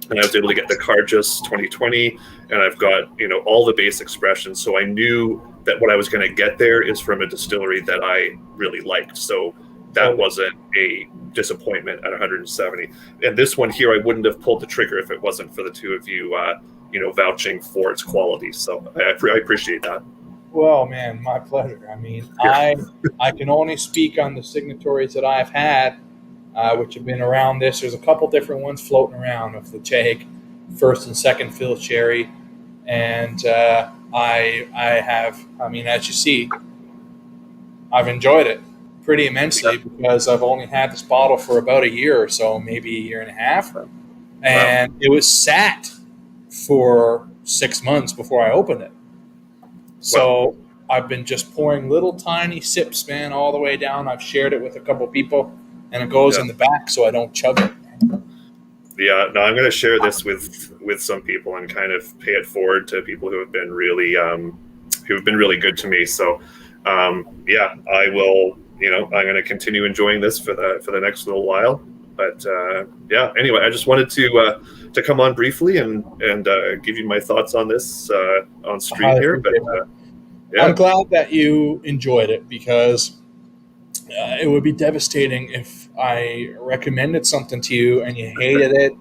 and I was able to get the Cargus 2020, and I've got all the base expressions. So I knew that what I was going to get there is from a distillery that I really liked. So that wasn't a disappointment at 170. And this one here, I wouldn't have pulled the trigger if it wasn't for the two of you, vouching for its quality. So I appreciate that. Well, man, my pleasure. I mean, I can only speak on the signatories that I've had, which have been around this. There's a couple different ones floating around of the Chag, first and second fill cherry, and I have. I mean, as you see, I've enjoyed it pretty immensely because I've only had this bottle for about a year or so, maybe a year and a half, and it was sat for 6 months before I opened it. So I've been just pouring little tiny sips, man, all the way down. I've shared it with a couple people, and it goes in the back so I don't chug it. Yeah, no, I'm going to share this with some people and kind of pay it forward to people who have been really good to me. So, I will. I'm going to continue enjoying this for the next little while. But anyway, I just wanted to come on briefly and give you my thoughts on this on stream here. But I'm glad that you enjoyed it, because it would be devastating if I recommended something to you and you hated it,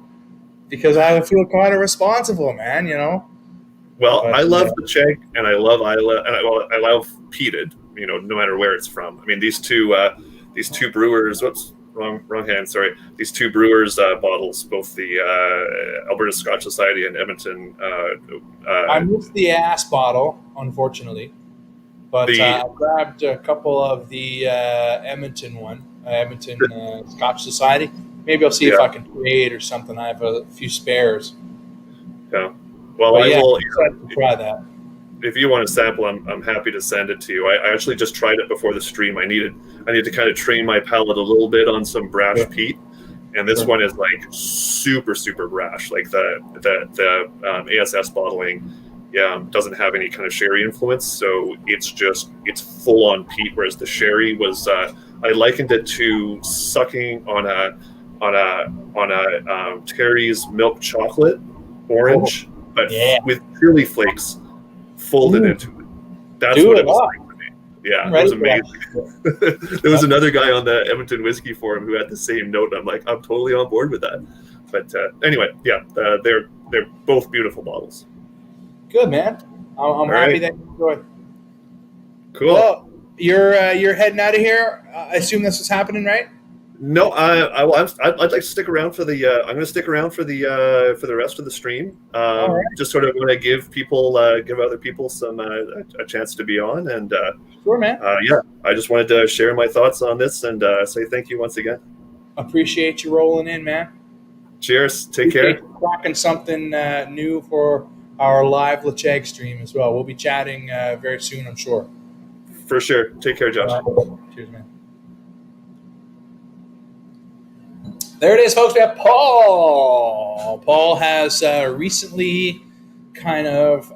because I would feel kind of responsible, man. Well, but, I love the Chag, and I love Isla, and I love peated. No matter where it's from. I mean, these two brewers. Whoops, wrong hand. Sorry. These two brewers bottles, both the Alberta Scotch Society and Edmonton. I missed the ass bottle, unfortunately. But I grabbed a couple of the Edmonton Scotch Society. Maybe I'll see if I can trade or something. I have a few spares. Yeah. Well, But I will. excited to try that. If you want a sample, I'm happy to send it to you. I actually just tried it before the stream. I need to kind of train my palate a little bit on some brash peat, and this one is like super brash. Like the ASS bottling, doesn't have any kind of sherry influence, so it's full on peat. Whereas the sherry was, I likened it to sucking on a Terry's milk chocolate orange, but with chili flakes folded into it. That's what it was like for me. Yeah, it was amazing. There was another guy on the Edmonton Whiskey Forum who had the same note. I'm like, I'm totally on board with that. But anyway, they're both beautiful bottles. Good, man. I'm happy that you enjoyed. Cool. Well, you're heading out of here. I assume this is happening, right? No, I'd like to stick around for the. I'm going to stick around for the rest of the stream. Right. Just sort of want to give other people some a chance to be on, and sure, man. I just wanted to share my thoughts on this and say thank you once again. Appreciate you rolling in, man. Cheers. Take care. Cracking something new for our live Lecheg stream as well. We'll be chatting very soon, I'm sure. For sure. Take care, Josh. Cheers, man. There it is, folks. We have Paul. Paul has recently kind of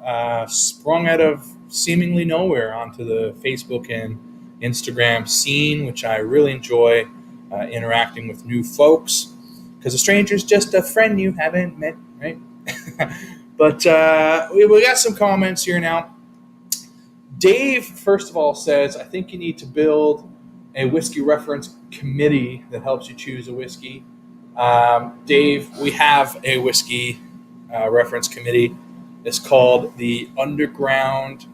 sprung out of seemingly nowhere onto the Facebook and Instagram scene, which I really enjoy interacting with new folks, because a stranger is just a friend you haven't met, right? But we got some comments here now. Dave, first of all, says, I think you need to build a whiskey reference committee that helps you choose a whiskey. Dave, we have a whiskey reference committee. It's called the Underground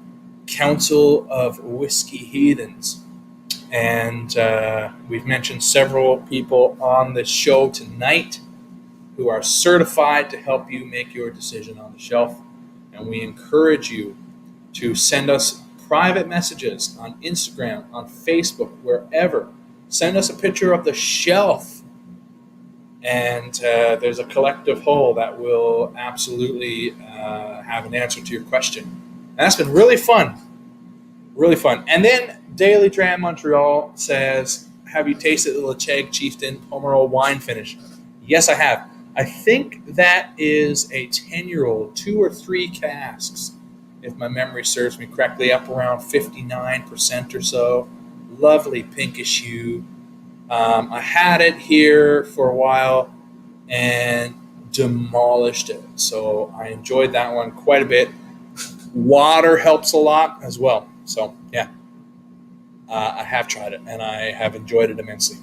Council of Whiskey Heathens. And we've mentioned several people on this show tonight who are certified to help you make your decision on the shelf. And we encourage you to send us private messages on Instagram, on Facebook, wherever. Send us a picture of the shelf. And there's a collective whole that will absolutely have an answer to your question. And that's been really fun. Really fun. And then Daily Dram Montreal says, have you tasted the Lecheg Chieftain Pomerol wine finish? Yes, I have. I think that is a 10-year-old, 2 or 3 casks, if my memory serves me correctly, up around 59% or so. Lovely pinkish hue. I had it here for a while and demolished it. So I enjoyed that one quite a bit. Water helps a lot as well. So, yeah, I have tried it and I have enjoyed it immensely.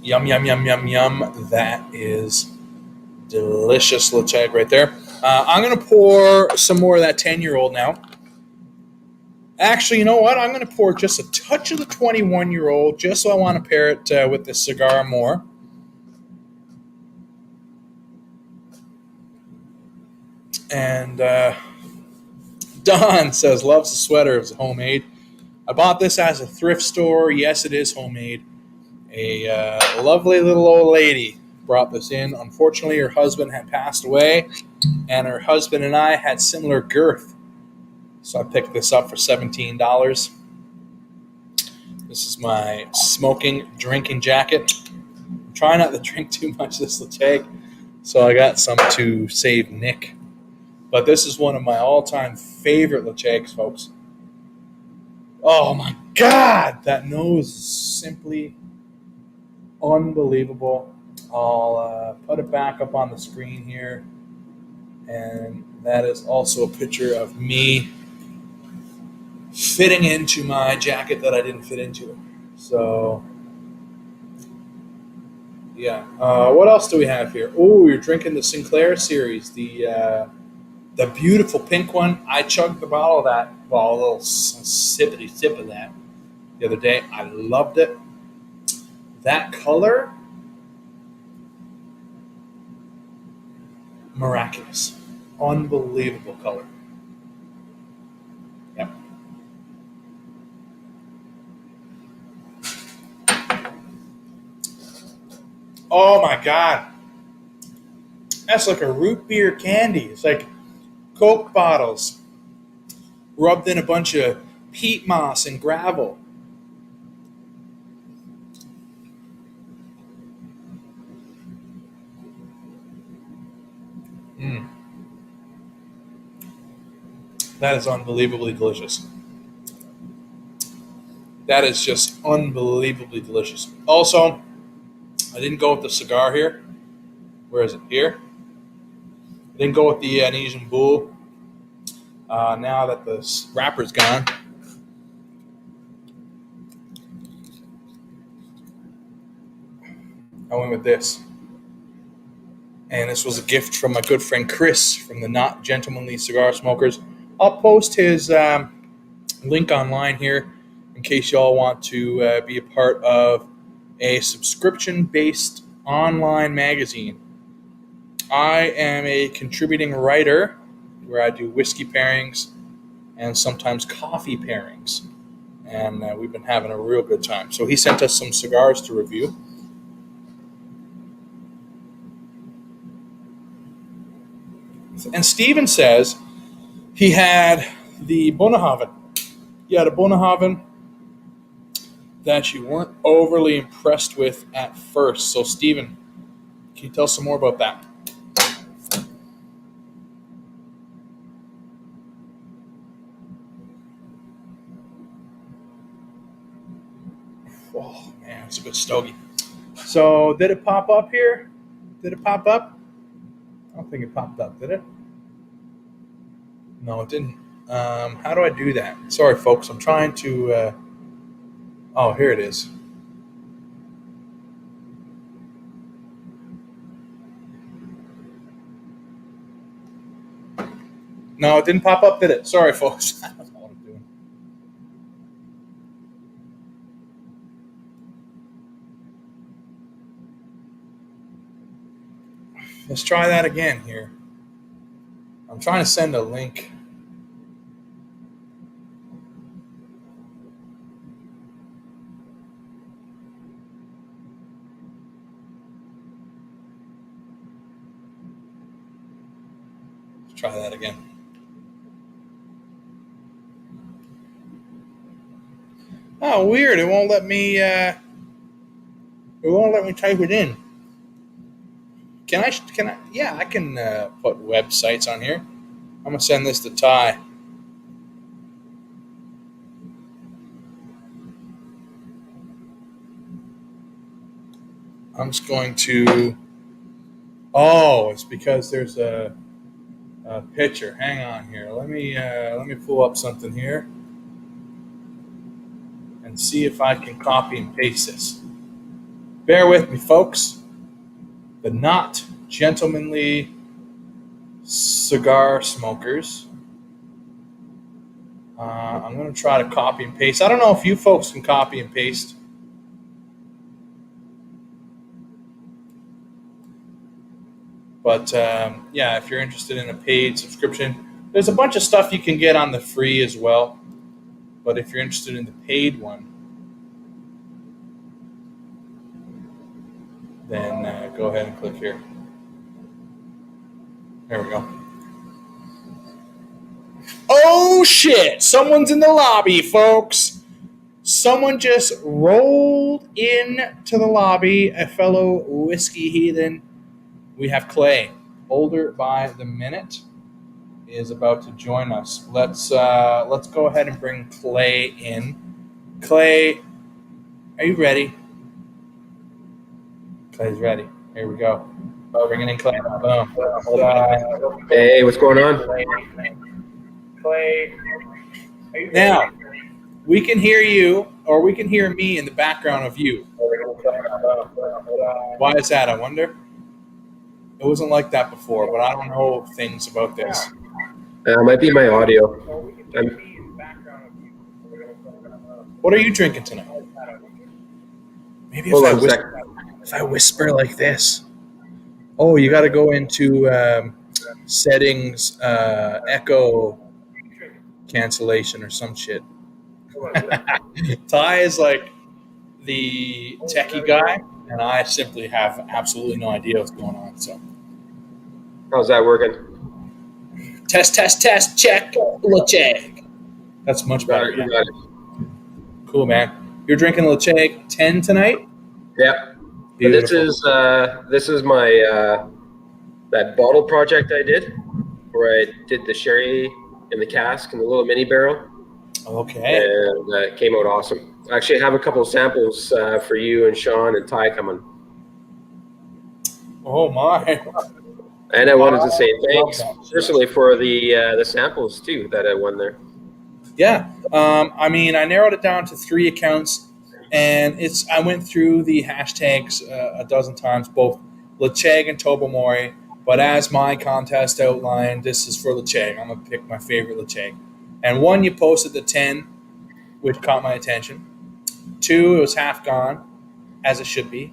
Yum, yum, yum, yum, yum. That is delicious Lecheg right there. I'm going to pour some more of that 10-year-old now. Actually, you know what? I'm going to pour just a touch of the 21-year-old just so I want to pair it with the cigar more. And Don says, loves the sweater. It's homemade. I bought this as a thrift store. Yes, it is homemade. A lovely little old lady brought this in. Unfortunately, her husband had passed away, and her husband and I had similar girth. So I picked this up for $17. This is my smoking, drinking jacket. I'm trying not to drink too much this Lecheg, so I got some to save Nick. But this is one of my all-time favorite Lechegs, folks. Oh, my God! That nose is simply unbelievable. I'll put it back up on the screen here. And that is also a picture of me fitting into my jacket that I didn't fit into. So, yeah. What else do we have here? Oh, you're drinking the Sinclair series, the beautiful pink one. I chugged the bottle of that, well, a little sippity sip of that the other day. I loved it. That color miraculous. Unbelievable color. Yep. Oh my God. That's like a root beer candy. It's like Coke bottles rubbed in a bunch of peat moss and gravel. Mm. That is unbelievably delicious. That is just unbelievably delicious. Also, I didn't go with the cigar here. Where is it? Here. I didn't go with the Indonesian Bull. Now that the wrapper's gone, I went with this. And this was a gift from my good friend Chris from the Not Gentlemanly Cigar Smokers. I'll post his link online here in case you all want to be a part of a subscription-based online magazine. I am a contributing writer where I do whiskey pairings and sometimes coffee pairings. And we've been having a real good time. So he sent us some cigars to review. And Steven says he had the Bonnehaven. He had a Bonnehaven that you weren't overly impressed with at first. So, Steven, can you tell us some more about that? Oh, man, it's a good stogie. So, did it pop up here? Did it pop up? I don't think it popped up, did it? No, it didn't. How do I do that? Sorry, folks. I'm trying to... Oh, here it is. No, it didn't pop up, did it? Sorry, folks. I don't know what I'm doing. Let's try that again here. I'm trying to send a link. Let's try that again. Oh, weird! It won't let me. It won't let me type it in. Can I? Can I? Yeah, I can put websites on here. I'm gonna send this to Ty. I'm just going to. Oh, it's because there's a picture. Hang on here. Let me pull up something here and see if I can copy and paste this. Bear with me, folks. The Not Gentlemanly Cigar Smokers. I'm going to try to copy and paste. I don't know if you folks can copy and paste. But yeah, if you're interested in a paid subscription, there's a bunch of stuff you can get on the free as well. But if you're interested in the paid one, then go ahead and click here. There we go. Oh shit! Someone's in the lobby, folks. Someone just rolled into the lobby. A fellow whiskey heathen. We have Clay, older by the minute, is about to join us. Let's go ahead and bring Clay in. Clay, are you ready? Clay's ready. Here we go. Bringing in Clay. Boom. Hey, what's going on? Clay. Now, we can hear you, or we can hear me in the background of you. Why is that, I wonder? It wasn't like that before, but I don't know things about this. It might be my audio. What are you drinking tonight? Maybe Hold on a if I whisper like this. Oh, you got to go into settings echo cancellation or some shit. Ty is like the techie guy, and I simply have absolutely no idea what's going on. So How's that working? test, check, check. That's much better. You Yeah. got it. Cool, man. You're drinking Lecheg 10 tonight? Yeah. But Beautiful. this is my that bottle project I did, where I did the sherry in the cask and the little mini barrel, Okay. and it came out awesome. I actually have a couple of samples for you and Sean and Ty coming. Oh my. And I wanted to say love thanks that. personally for the samples too that I won there. Yeah. I mean, I narrowed it down to 3 accounts, and I went through the hashtags a dozen times, both Lecheg and Tobermory. But as my contest outlined, this is for Lecheg. I'm gonna pick my favorite Lecheg. And 1, you posted the 10, which caught my attention. 2, it was half gone, as it should be.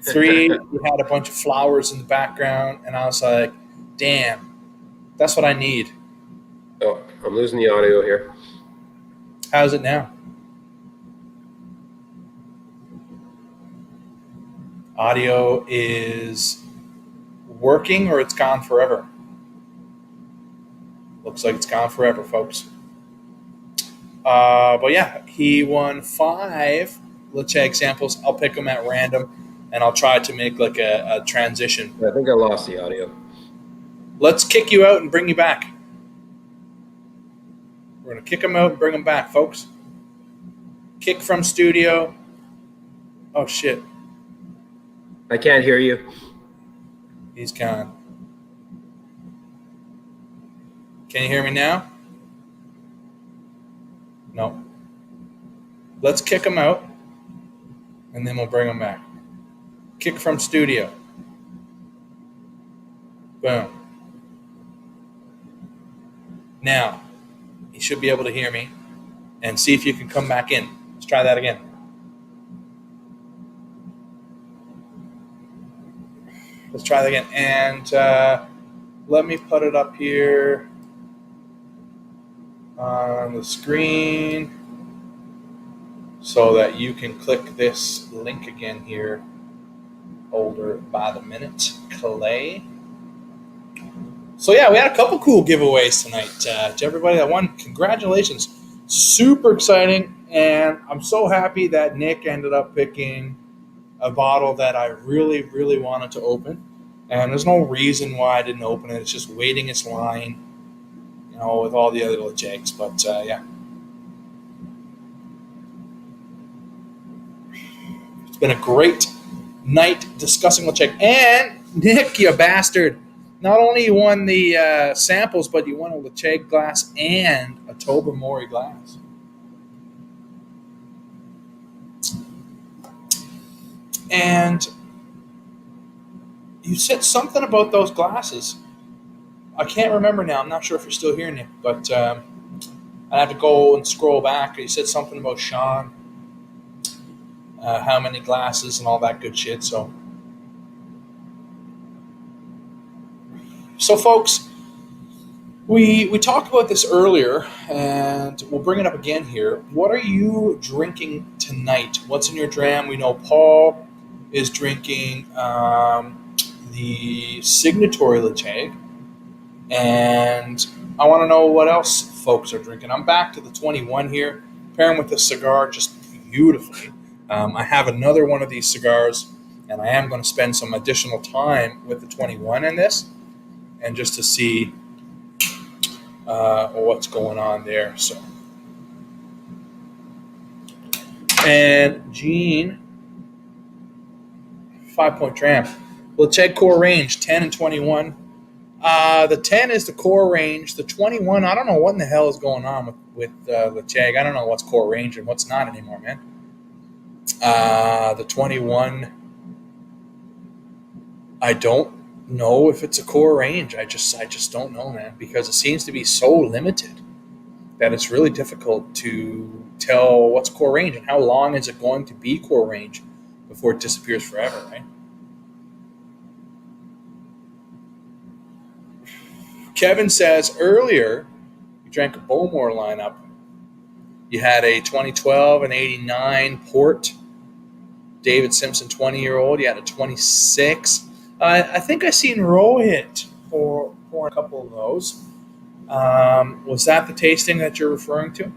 3, you had a bunch of flowers in the background, and I was like, damn, that's what I need. Oh, I'm losing the audio here. How's it now? Audio is working, or it's gone forever? Looks like it's gone forever, folks. But yeah, he won 5 Lecheg samples. I'll pick them at random, and I'll try to make like a transition. I think I lost the audio. Let's kick you out and bring you back. We're going to kick him out and bring him back, folks. Kick from studio. Oh, shit. I can't hear you. He's gone. Can you hear me now? No. Let's kick him out, and then we'll bring him back. Kick from studio. Boom. Now, you should be able to hear me, and see if you can come back in. Let's try that again. Let's try that again. And let me put it up here on the screen so that you can click this link again here. Older by the minute, Clay. So yeah, we had a couple cool giveaways tonight. To everybody that won, congratulations. Super exciting, and I'm so happy that Nick ended up picking a bottle that I really, really wanted to open. And there's no reason why I didn't open it. It's just waiting its line, with all the other Lechegs. But yeah. It's been a great night discussing Lecheg. And Nick, you bastard, not only you won the samples, but you won a Lecheg glass and a Tobermory glass. And you said something about those glasses. I can't remember now. I'm not sure if you're still here, Nick, but I'd have to go and scroll back. You said something about Sean, how many glasses and all that good shit. So folks, we talked about this earlier, and we'll bring it up again here. What are you drinking tonight? What's in your dram? We know Paul is drinking the Signatory Lecheg, and I want to know what else folks are drinking. I'm back to the 21 here, pairing with the cigar just beautifully. I have another one of these cigars, and I am going to spend some additional time with the 21 in this, and just to see what's going on there. So, and Gene, 5-point dram. Lecheg core range 10 and 21. The 10 is the core range. The 21, I don't know what in the hell is going on with Lecheg. I don't know what's core range and what's not anymore, man. The 21, I don't know if it's a core range. I just don't know, man, because it seems to be so limited that it's really difficult to tell what's core range and how long is it going to be core range before it disappears forever, right? Kevin says earlier you drank a Bowmore lineup. You had a 2012 and 89 port, David Simpson 20-year-old. You had a 26. I think I seen Rohit for a couple of those. Was that the tasting that you're referring to?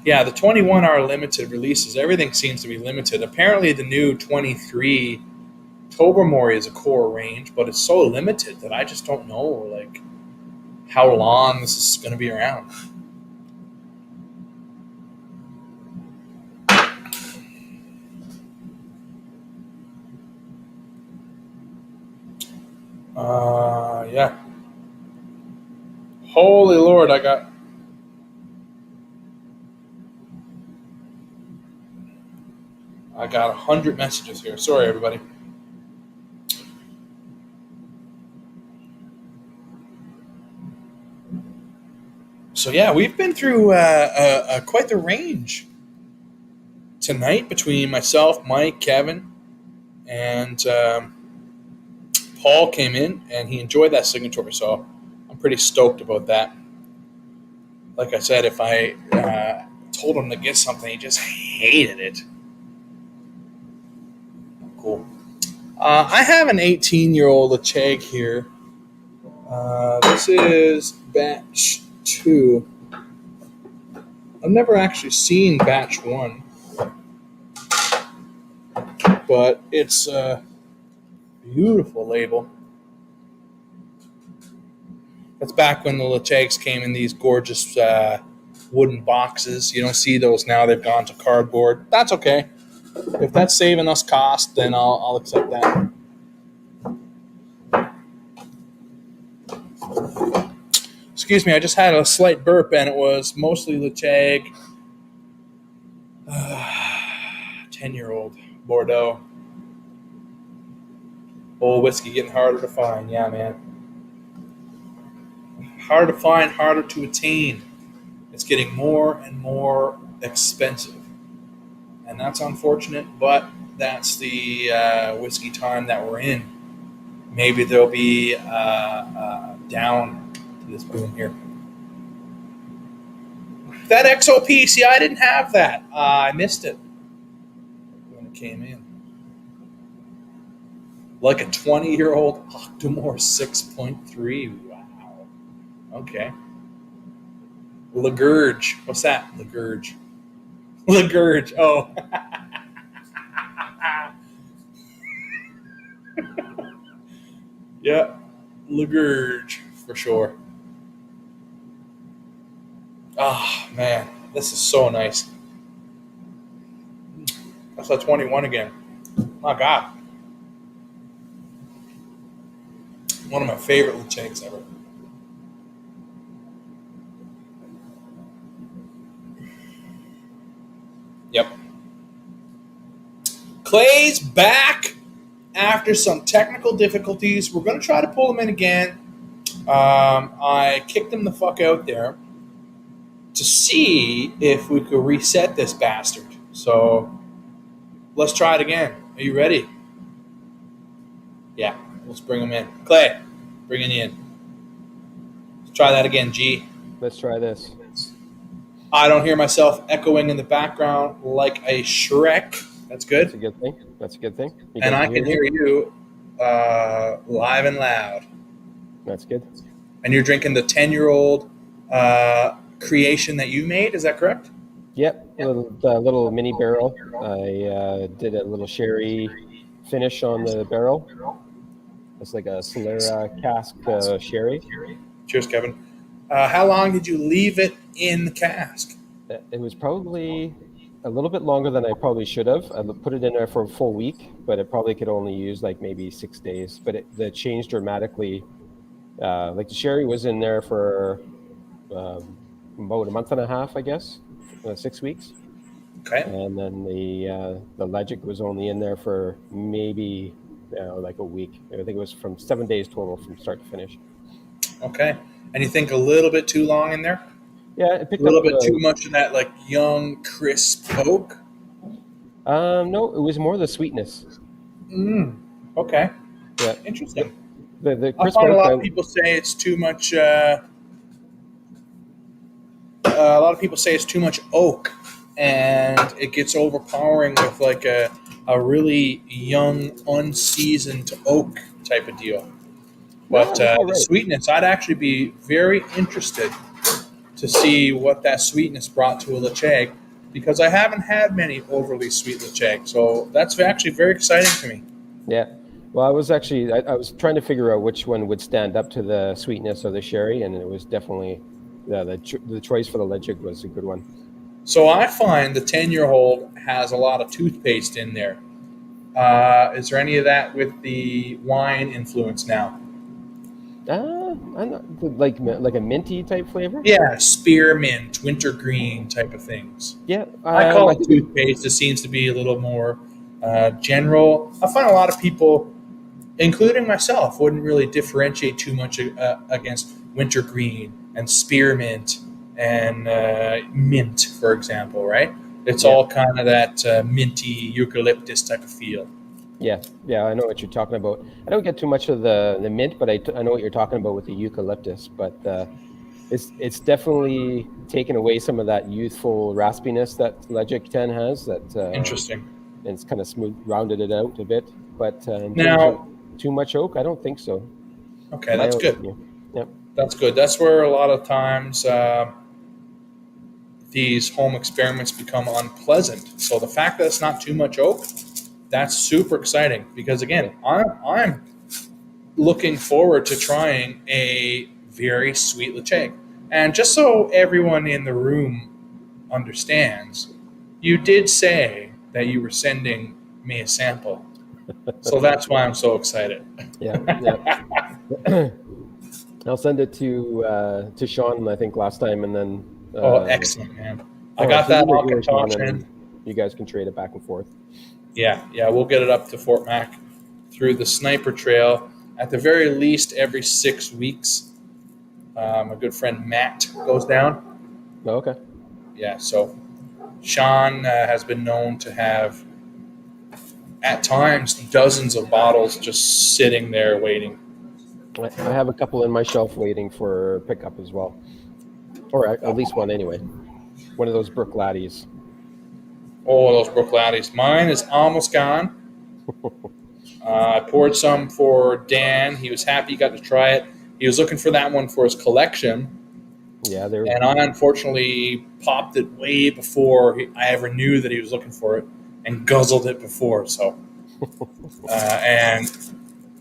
Yeah, the 21 are limited releases. Everything seems to be limited. Apparently, the new 23 Tobermory is a core range, but it's so limited that I just don't know like how long this is going to be around. Yeah. Holy Lord, I got 100 messages here. Sorry, everybody. So yeah, we've been through quite the range tonight between myself, Mike, Kevin, and Paul came in, and he enjoyed that signatory. So I'm pretty stoked about that. Like I said, if I told him to get something, he just hated it. Cool. I have an 18-year-old Lacheg here. This is batch 2. I've never actually seen batch 1, but it's a beautiful label. That's back when the Lachegs came in these gorgeous wooden boxes. You don't see those now. They've gone to cardboard. That's okay. If that's saving us cost, then I'll accept that. Excuse me, I just had a slight burp, and it was mostly Lacheg. 10-year-old Bordeaux. Old whiskey getting harder to find. Yeah, man. Harder to find, harder to attain. It's getting more and more expensive. And that's unfortunate, but that's the whiskey time that we're in. Maybe there'll be down to this boom here. That XOP, see, I didn't have that. I missed it when it came in. Like a 20-year-old Octomore 6.3. Wow. Okay. Lagurge. What's that? Lagurge. Lagurge. Oh. Yeah. Lagurge for sure. Oh, man. This is so nice. That's a 21 again. My God. One of my favorite Lachegs ever. Yep. Clay's back after some technical difficulties. We're going to try to pull him in again. I kicked him the fuck out there to see if we could reset this bastard. So let's try it again. Are you ready? Yeah, let's bring him in. Clay, bring it in. Let's try that again, G. Let's try this. I don't hear myself echoing in the background like a Shrek. That's good. That's a good thing. That's a good thing. And I can hear you live and loud. That's good. And you're drinking the 10-year-old creation that you made. Is that correct? Yep. The little mini barrel. I did a little sherry finish on the barrel. It's like a Solera cask sherry. Cheers, Kevin. How long did you leave it in the cask? It was probably a little bit longer than I probably should have. I put it in there for a full week, but it probably could only use like maybe 6 days. But it changed dramatically. Like the sherry was in there for about a month and a half, I guess, 6 weeks. Okay. And then the Legic was only in there for maybe like a week. I think it was from 7 days total from start to finish. Okay. And you think a little bit too long in there? Yeah, it picked a little up bit too much of that like young, crisp oak? No, it was more the sweetness. Okay. Yeah. Interesting. The I crisp find a oak, lot of people say it's too much. A lot of people say it's too much oak, and it gets overpowering with like a really young, unseasoned oak type of deal. no, But that's all the right. sweetness, I'd actually be very interested to see what that sweetness brought to a Lacheg, because I haven't had many overly sweet Lacheg. So that's actually very exciting to me. Yeah. Well, I was actually I was trying to figure out which one would stand up to the sweetness of the sherry, and it was definitely the choice for the Lechic was a good one. So I find the 10-year-old has a lot of toothpaste in there. Is there any of that with the wine influence now? I'm not like a minty type flavor. Yeah, spearmint, wintergreen type of things. Yeah. I call I it think toothpaste. It seems to be a little more general. I find a lot of people, including myself, wouldn't really differentiate too much against wintergreen and spearmint and mint, for example, right? It's yeah. all kind of that minty eucalyptus type of feel. Yeah. I know what you're talking about. I don't get too much of the mint, but I know what you're talking about with the eucalyptus. But it's definitely taken away some of that youthful raspiness that Legic 10 has. Interesting. And it's kind of smooth, rounded it out a bit. But in terms of Now, too much oak, I don't think so. okay, My that's own good. opinion. Yep. That's good. That's where a lot of times these home experiments become unpleasant. So the fact that it's not too much oak, that's super exciting because Yeah. again, I'm looking forward to trying a very sweet Lecheg. And just so everyone in the room understands, you did say that you were sending me a sample. So that's why I'm so excited. Yeah. I'll send it to Sean, I think, last time, and then Oh, excellent, man. I oh, got so that either you or Sean, and Alcantoshan. then you guys can trade it back and forth. Yeah, we'll get it up to Fort Mac through the Sniper Trail. At the very least, every 6 weeks, my good friend Matt goes down. Oh, okay. Yeah, so Sean has been known to have, at times, dozens of bottles just sitting there waiting. I have a couple in my shelf waiting for pickup as well, or at least one anyway. One of those Brook Laddies. Oh, those Brook Laddies. Mine is almost gone. I poured some for Dan. He was happy he got to try it. He was looking for that one for his collection. Yeah, they're And I unfortunately popped it way before I ever knew that he was looking for it and guzzled it before. So, and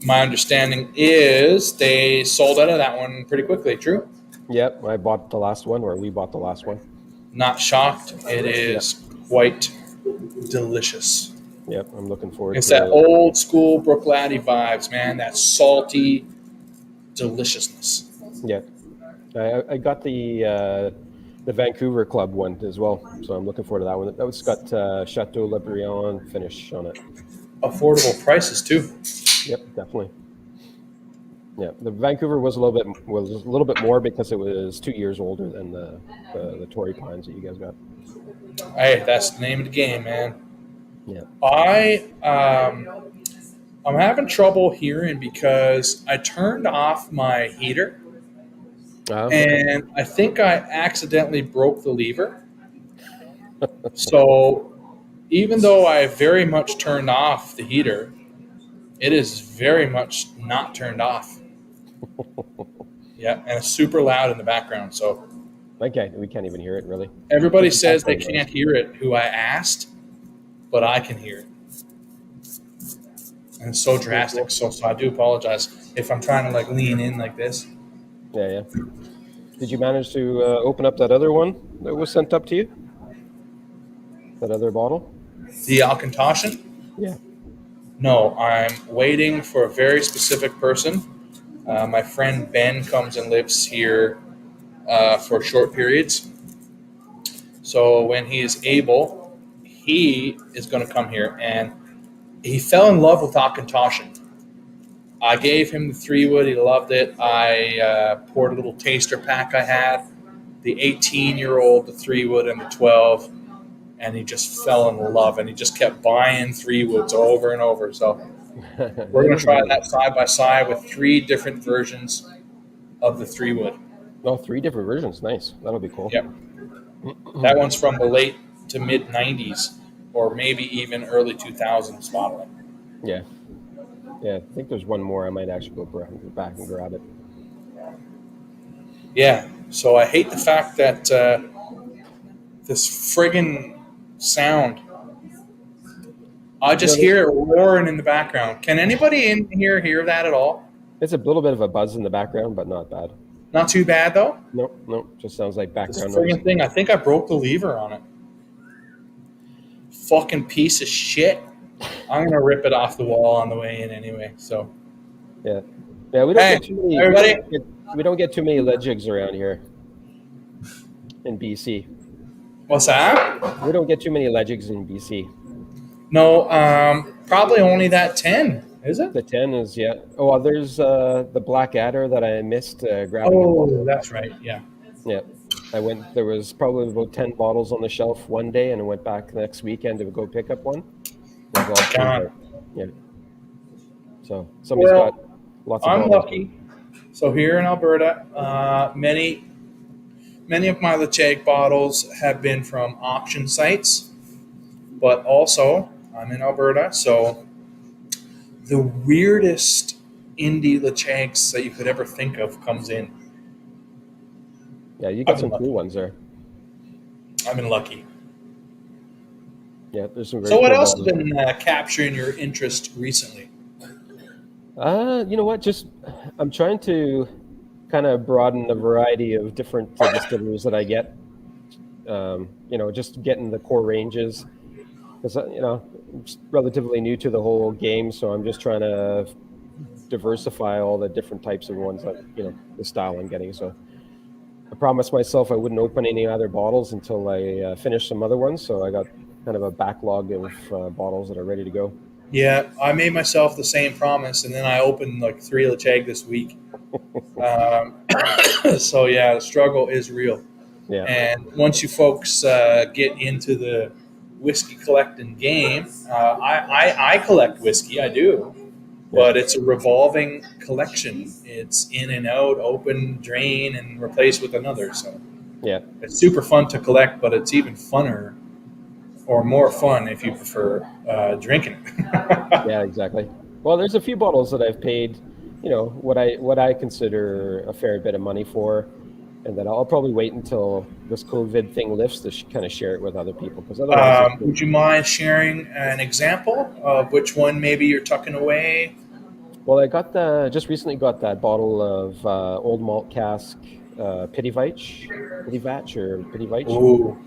my understanding is they sold out of that one pretty quickly. True? Yep. I bought the last one, or we bought the last one. Not shocked. It is quite delicious. Yep. I'm looking forward It's to that old school Brook Laddie vibes, man. That salty deliciousness. Yeah. I got the Vancouver Club one as well, so I'm looking forward to that one. That was got Chateau Le Briand finish on it. Affordable prices too. Yep, definitely. Yeah, the Vancouver was a little bit more because it was 2 years older than the Torrey Pines that you guys got. Hey, that's the name of the game, man. Yeah. I'm having trouble hearing because I turned off my heater Okay. and I think I accidentally broke the lever. So even though I very much turned off the heater, it is very much not turned off. Yeah, and it's super loud in the background. So Okay, we can't even hear it really. everybody It's a says they background can't noise. hear it who I asked, but I can hear it. And it's so drastic. So I do apologize if I'm trying to like lean in like this. Yeah. Did you manage to open up that other one that was sent up to you? That other bottle? The Alcantoshan? Yeah. No, I'm waiting for a very specific person. My friend Ben comes and lives here for short periods. So when he is able, he is going to come here. And he fell in love with Alcantoshan. I gave him the 3-wood. He loved it. I poured a little taster pack I had, the 18-year-old, the 3-wood, and the 12. And he just fell in love. And he just kept buying 3-woods over and over. So We're going to try that side by side with 3 different versions of the 3-wood. Oh, 3 different versions. Nice. That'll be cool. Yep. That one's from the late to mid 90s, or maybe even early 2000s modeling. Yeah. Yeah, I think there's one more. I might actually go back and grab it. Yeah. So I hate the fact that this friggin' sound. I just hear it roaring in the background. Can anybody in here hear that at all? It's a little bit of a buzz in the background, but not bad. Not too bad, though? Nope. Just sounds like This background noise. friggin' thing, I think I broke the lever on it. Fucking piece of shit. I'm going to rip it off the wall on the way in anyway, so. Yeah, we don't get too many. Everybody. We don't get too many lead jigs around here in BC. What's that? We don't get too lead jigs in BC. No, probably only that 10, is it? The 10 is, yeah. Oh, well, there's the Black Adder that I missed grabbing. Oh, that's right, yeah. Yeah. There was probably about 10 bottles on the shelf one day, and I went back next weekend to go pick up one. It was all God. yeah. So somebody's got lots of I'm bottles. lucky. So here in Alberta, many of my Lecheg bottles have been from auction sites, but also I'm in Alberta, so the weirdest indie Lechegs that you could ever think of comes in. Yeah, you got some cool ones there. I've been lucky. Yeah, there's some very So what cool else has bottles. been capturing your interest recently? You know what? I'm trying to kind of broaden the variety of different distilleries that I get. Just getting the core ranges, because I'm relatively new to the whole game, so I'm just trying to diversify all the different types of ones that the style I'm getting. So I promised myself I wouldn't open any other bottles until I finished some other ones. So I got kind of a backlog of bottles that are ready to go. Yeah, I made myself the same promise, and then I opened like 3 Lecheg this week. So yeah, the struggle is real. Yeah. And once you folks get into the whiskey collecting game, I collect whiskey, I do, but it's a revolving collection. It's in and out, open, drain, and replace with another. So yeah, it's super fun to collect, but it's even funner or more fun if you prefer drinking it. Yeah, exactly. Well, there's a few bottles that I've paid, what I consider a fair bit of money for, and then I'll probably wait until this COVID thing lifts to kind of share it with other people. Because otherwise, would you mind sharing an example of which one maybe you're tucking away? Well, I just recently got that bottle of old malt cask Pityvich. Ooh,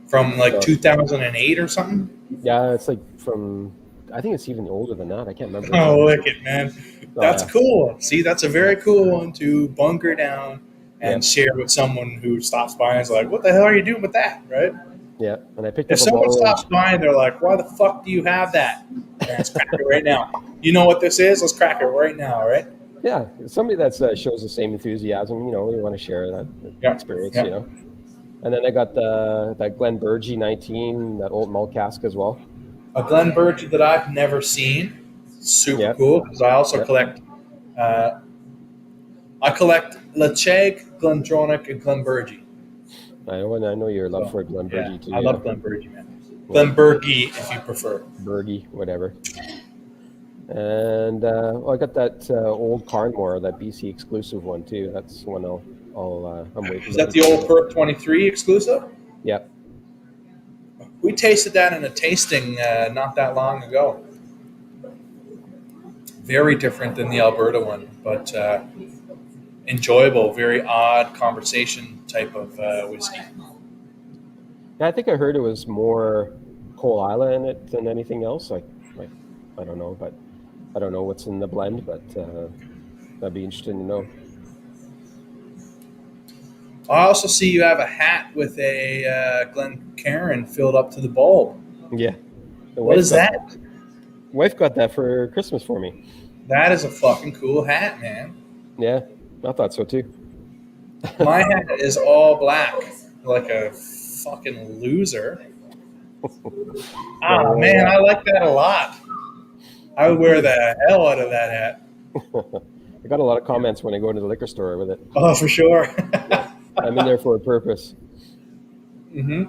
from like 2008 or something? Yeah, it's like from, I think it's even older than that. I can't remember. Oh, look it, man. That's cool. See, that's a very cool one to bunker down and share with someone who stops by and is like, what the hell are you doing with that, right? Yeah, and I picked If up a someone bottle. stops by and they're like, why the fuck do you have that? Let's crack it right now. You know what this is? Let's crack it right now, right? Yeah, somebody that shows the same enthusiasm, we want to share that experience, And then I got that Glenburgie 19, that old malt cask as well. A Glenburgie that I've never seen. Super cool, because I also collect Lecheg, Glendronach, and Glenburgie. I know your love for Glenburgie too. I love Glenburgie, man. Glenburgie, if you prefer. Burgie, whatever. And I got that old Carnmore, that BC exclusive one too. That's one I'm waiting. Is that the old Perk 23 exclusive? Yeah. We tasted that in a tasting not that long ago. Very different than the Alberta one, but enjoyable, very odd conversation type of whiskey. Yeah, I think I heard it was more Coal Isla in it than anything else. I don't know, but I don't know what's in the blend, but that'd be interesting to know. I also see you have a hat with a Glencairn filled up to the bulb. Yeah. What is that? Wife got that for Christmas for me. That is a fucking cool hat, man. Yeah, I thought so too. My hat is all black, like a fucking loser. Oh man, I like that a lot. I would wear the hell out of that hat. I got a lot of comments when I go into the liquor store with it. Oh, for sure. I'm in there for a purpose. Feel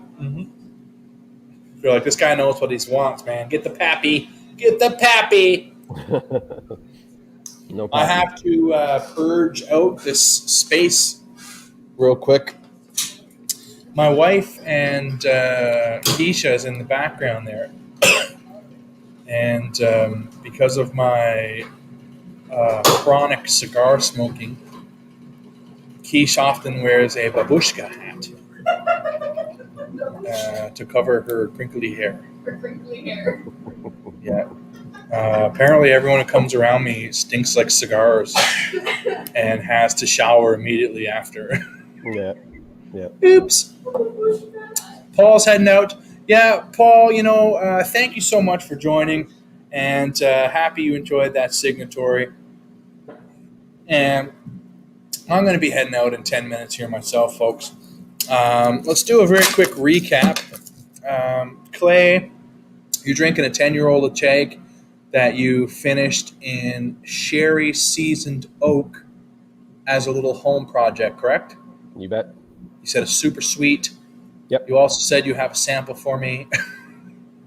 like this guy knows what he wants, man. Get the pappy. Get the pappy. No I problem. have to purge out this space real quick. My wife and Keisha is in the background there. And because of my chronic cigar smoking, Keisha often wears a babushka hat to cover her crinkly hair. Yeah. Apparently, everyone who comes around me stinks like cigars and has to shower immediately after. Yeah. Oops. Paul's heading out. Yeah, Paul, thank you so much for joining, and happy you enjoyed that signatory. And I'm going to be heading out in 10 minutes here myself, folks. Let's do a very quick recap. Clay, you're drinking a 10-year-old Chag that you finished in sherry seasoned oak as a little home project, correct? You bet. You said it's super sweet. Yep. You also said you have a sample for me.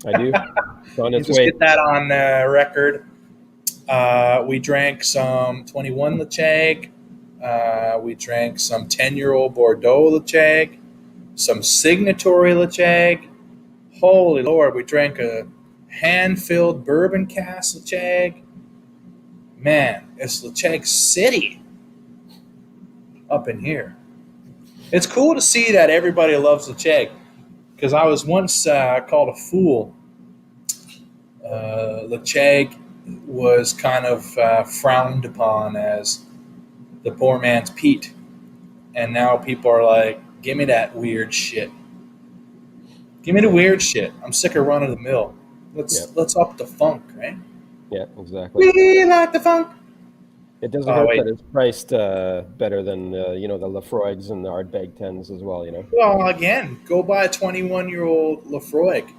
I do. It's on its Just way. get that on record. We drank some 21 Lachag. We drank some 10-year-old Bordeaux Lachag, some signatory Lachag. Holy Lord, we drank a hand-filled bourbon cask Lachag. Man, it's Lachag City up in here. It's cool to see that everybody loves Lachag, because I was once called a fool. Lachag was kind of frowned upon as the poor man's Pete, and now people are like, give me that weird shit. Give me the weird shit. I'm sick of run of the mill. Let's up the funk, right? Yeah, exactly. We like the funk. It doesn't hurt that it's priced better than the Lafroigs and the Ardbeg 10s as well. Well, again, go buy a 21-year-old Lafroig.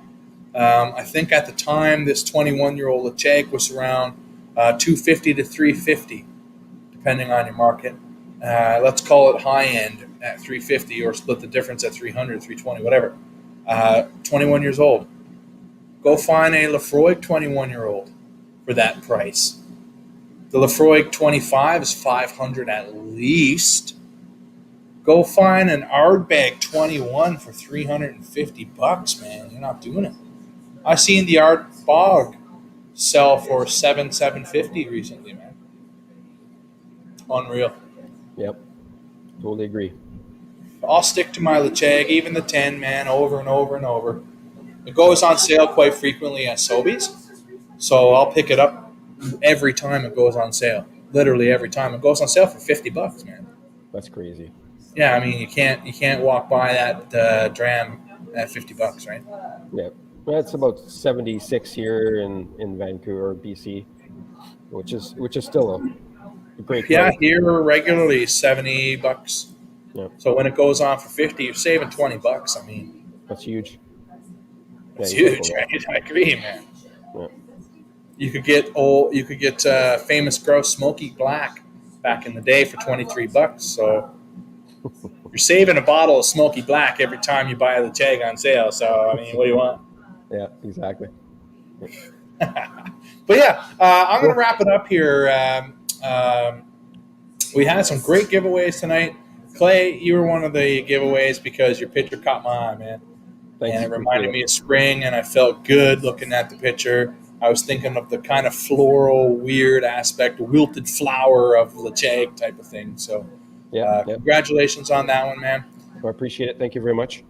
I think at the time this 21-year-old Lachag was around $250 to $350, depending on your market. Let's call it high end at $350, or split the difference at $300, $320, whatever. 21 years old. Go find a Lafroig 21-year-old for that price. The Lafroig 25 is $500 at least. Go find an Ardbeg 21 for $350, man. You're not doing it. I seen the Ardbog sell for $750 recently, man. Unreal. Yep. Totally agree. I'll stick to my Lachag, even the 10, man, over and over and over. It goes on sale quite frequently at Sobeys, so I'll pick it up every time it goes on sale. Literally every time it goes on sale for $50, man. That's crazy. Yeah, I mean you can't walk by that dram at $50, right? Yeah, well, it's about 76 here in Vancouver, BC, which is still a great price. Yeah, here regularly $70. Yeah. So when it goes on for $50, you're saving $20. I mean, that's huge. It's huge, right? I agree, man. Yeah. You could get Famous Grouse Smoky Black back in the day for $23. So you're saving a bottle of Smoky Black every time you buy the Lachag on sale. So I mean, what do you want? Yeah, exactly. But yeah, I'm going to wrap it up here. We had some great giveaways tonight. Clay, you were one of the giveaways because your picture caught my eye, man. Thanks. And it reminded me of spring, and I felt good looking at the picture. I was thinking of the kind of floral, weird aspect, wilted flower of Lachag type of thing. So congratulations on that one, man. I appreciate it. Thank you very much.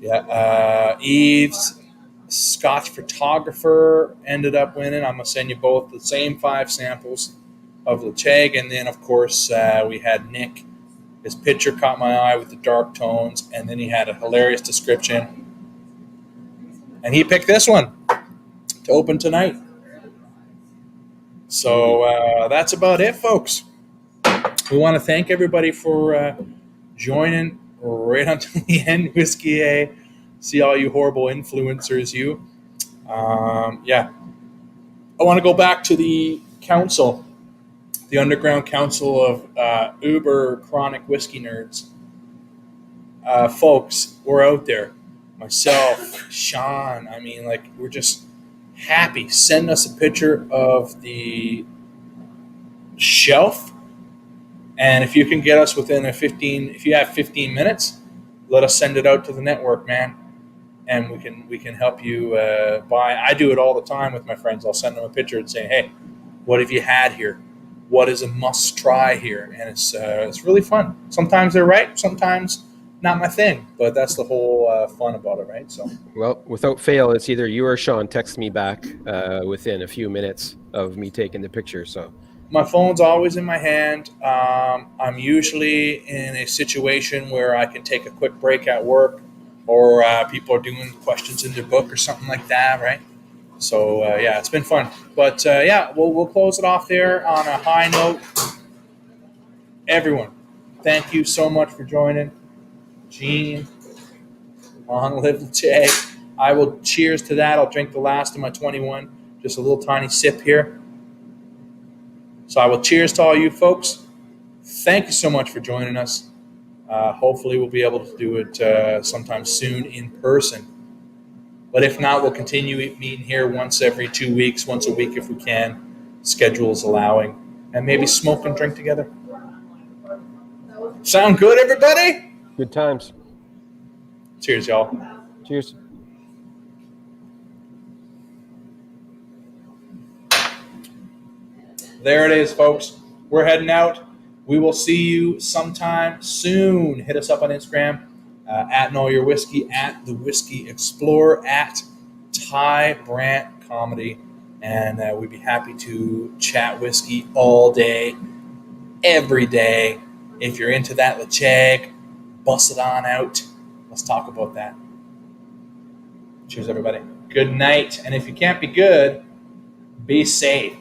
Yeah. Eve's Scotch photographer ended up winning. I'm going to send you both the same 5 samples of Lachag. And then, of course, we had Nick. His picture caught my eye with the dark tones, and then he had a hilarious description. And he picked this one to open tonight. So that's about it, folks. We want to thank everybody for joining right until the end. Whiskey A. See all you horrible influencers, you. Yeah. I want to go back to the council, the underground council of uber chronic whiskey nerds. Folks, we're out there. Myself, Sean, I mean, like, we're just happy. Send us a picture of the shelf. And if you can get us within if you have 15 minutes, let us send it out to the network, man. And we can help you buy. I do it all the time with my friends. I'll send them a picture and say, hey, what have you had here? What is a must try here? And it's really fun. Sometimes they're right. Sometimes not my thing, but that's the whole fun about it, right? So, Well, without fail, it's either you or Sean text me back within a few minutes of me taking the picture. So my phone's always in my hand. I'm usually in a situation where I can take a quick break at work, or people are doing questions in their book or something like that, right? So yeah, it's been fun. But yeah, we'll close it off there on a high note. Everyone, thank you so much for joining. Gene, long live the J. I will cheers to that. I'll drink the last of my 21. Just a little tiny sip here. So I will cheers to all you folks. Thank you so much for joining us. Hopefully we'll be able to do it sometime soon in person. But if not, we'll continue meeting here once every 2 weeks, once a week if we can, schedules allowing, and maybe smoke and drink together. Sound good, everybody? good times. Cheers, y'all. Cheers. There it is, folks. We're heading out. We will see you sometime soon. Hit us up on Instagram, at Know Your Whiskey, at The Whiskey Explorer, at Ty Brandt Comedy. And we'd be happy to chat whiskey all day, every day. If you're into that Lacheg, bust it on out. Let's talk about that. Cheers, everybody. Good night. And if you can't be good, be safe.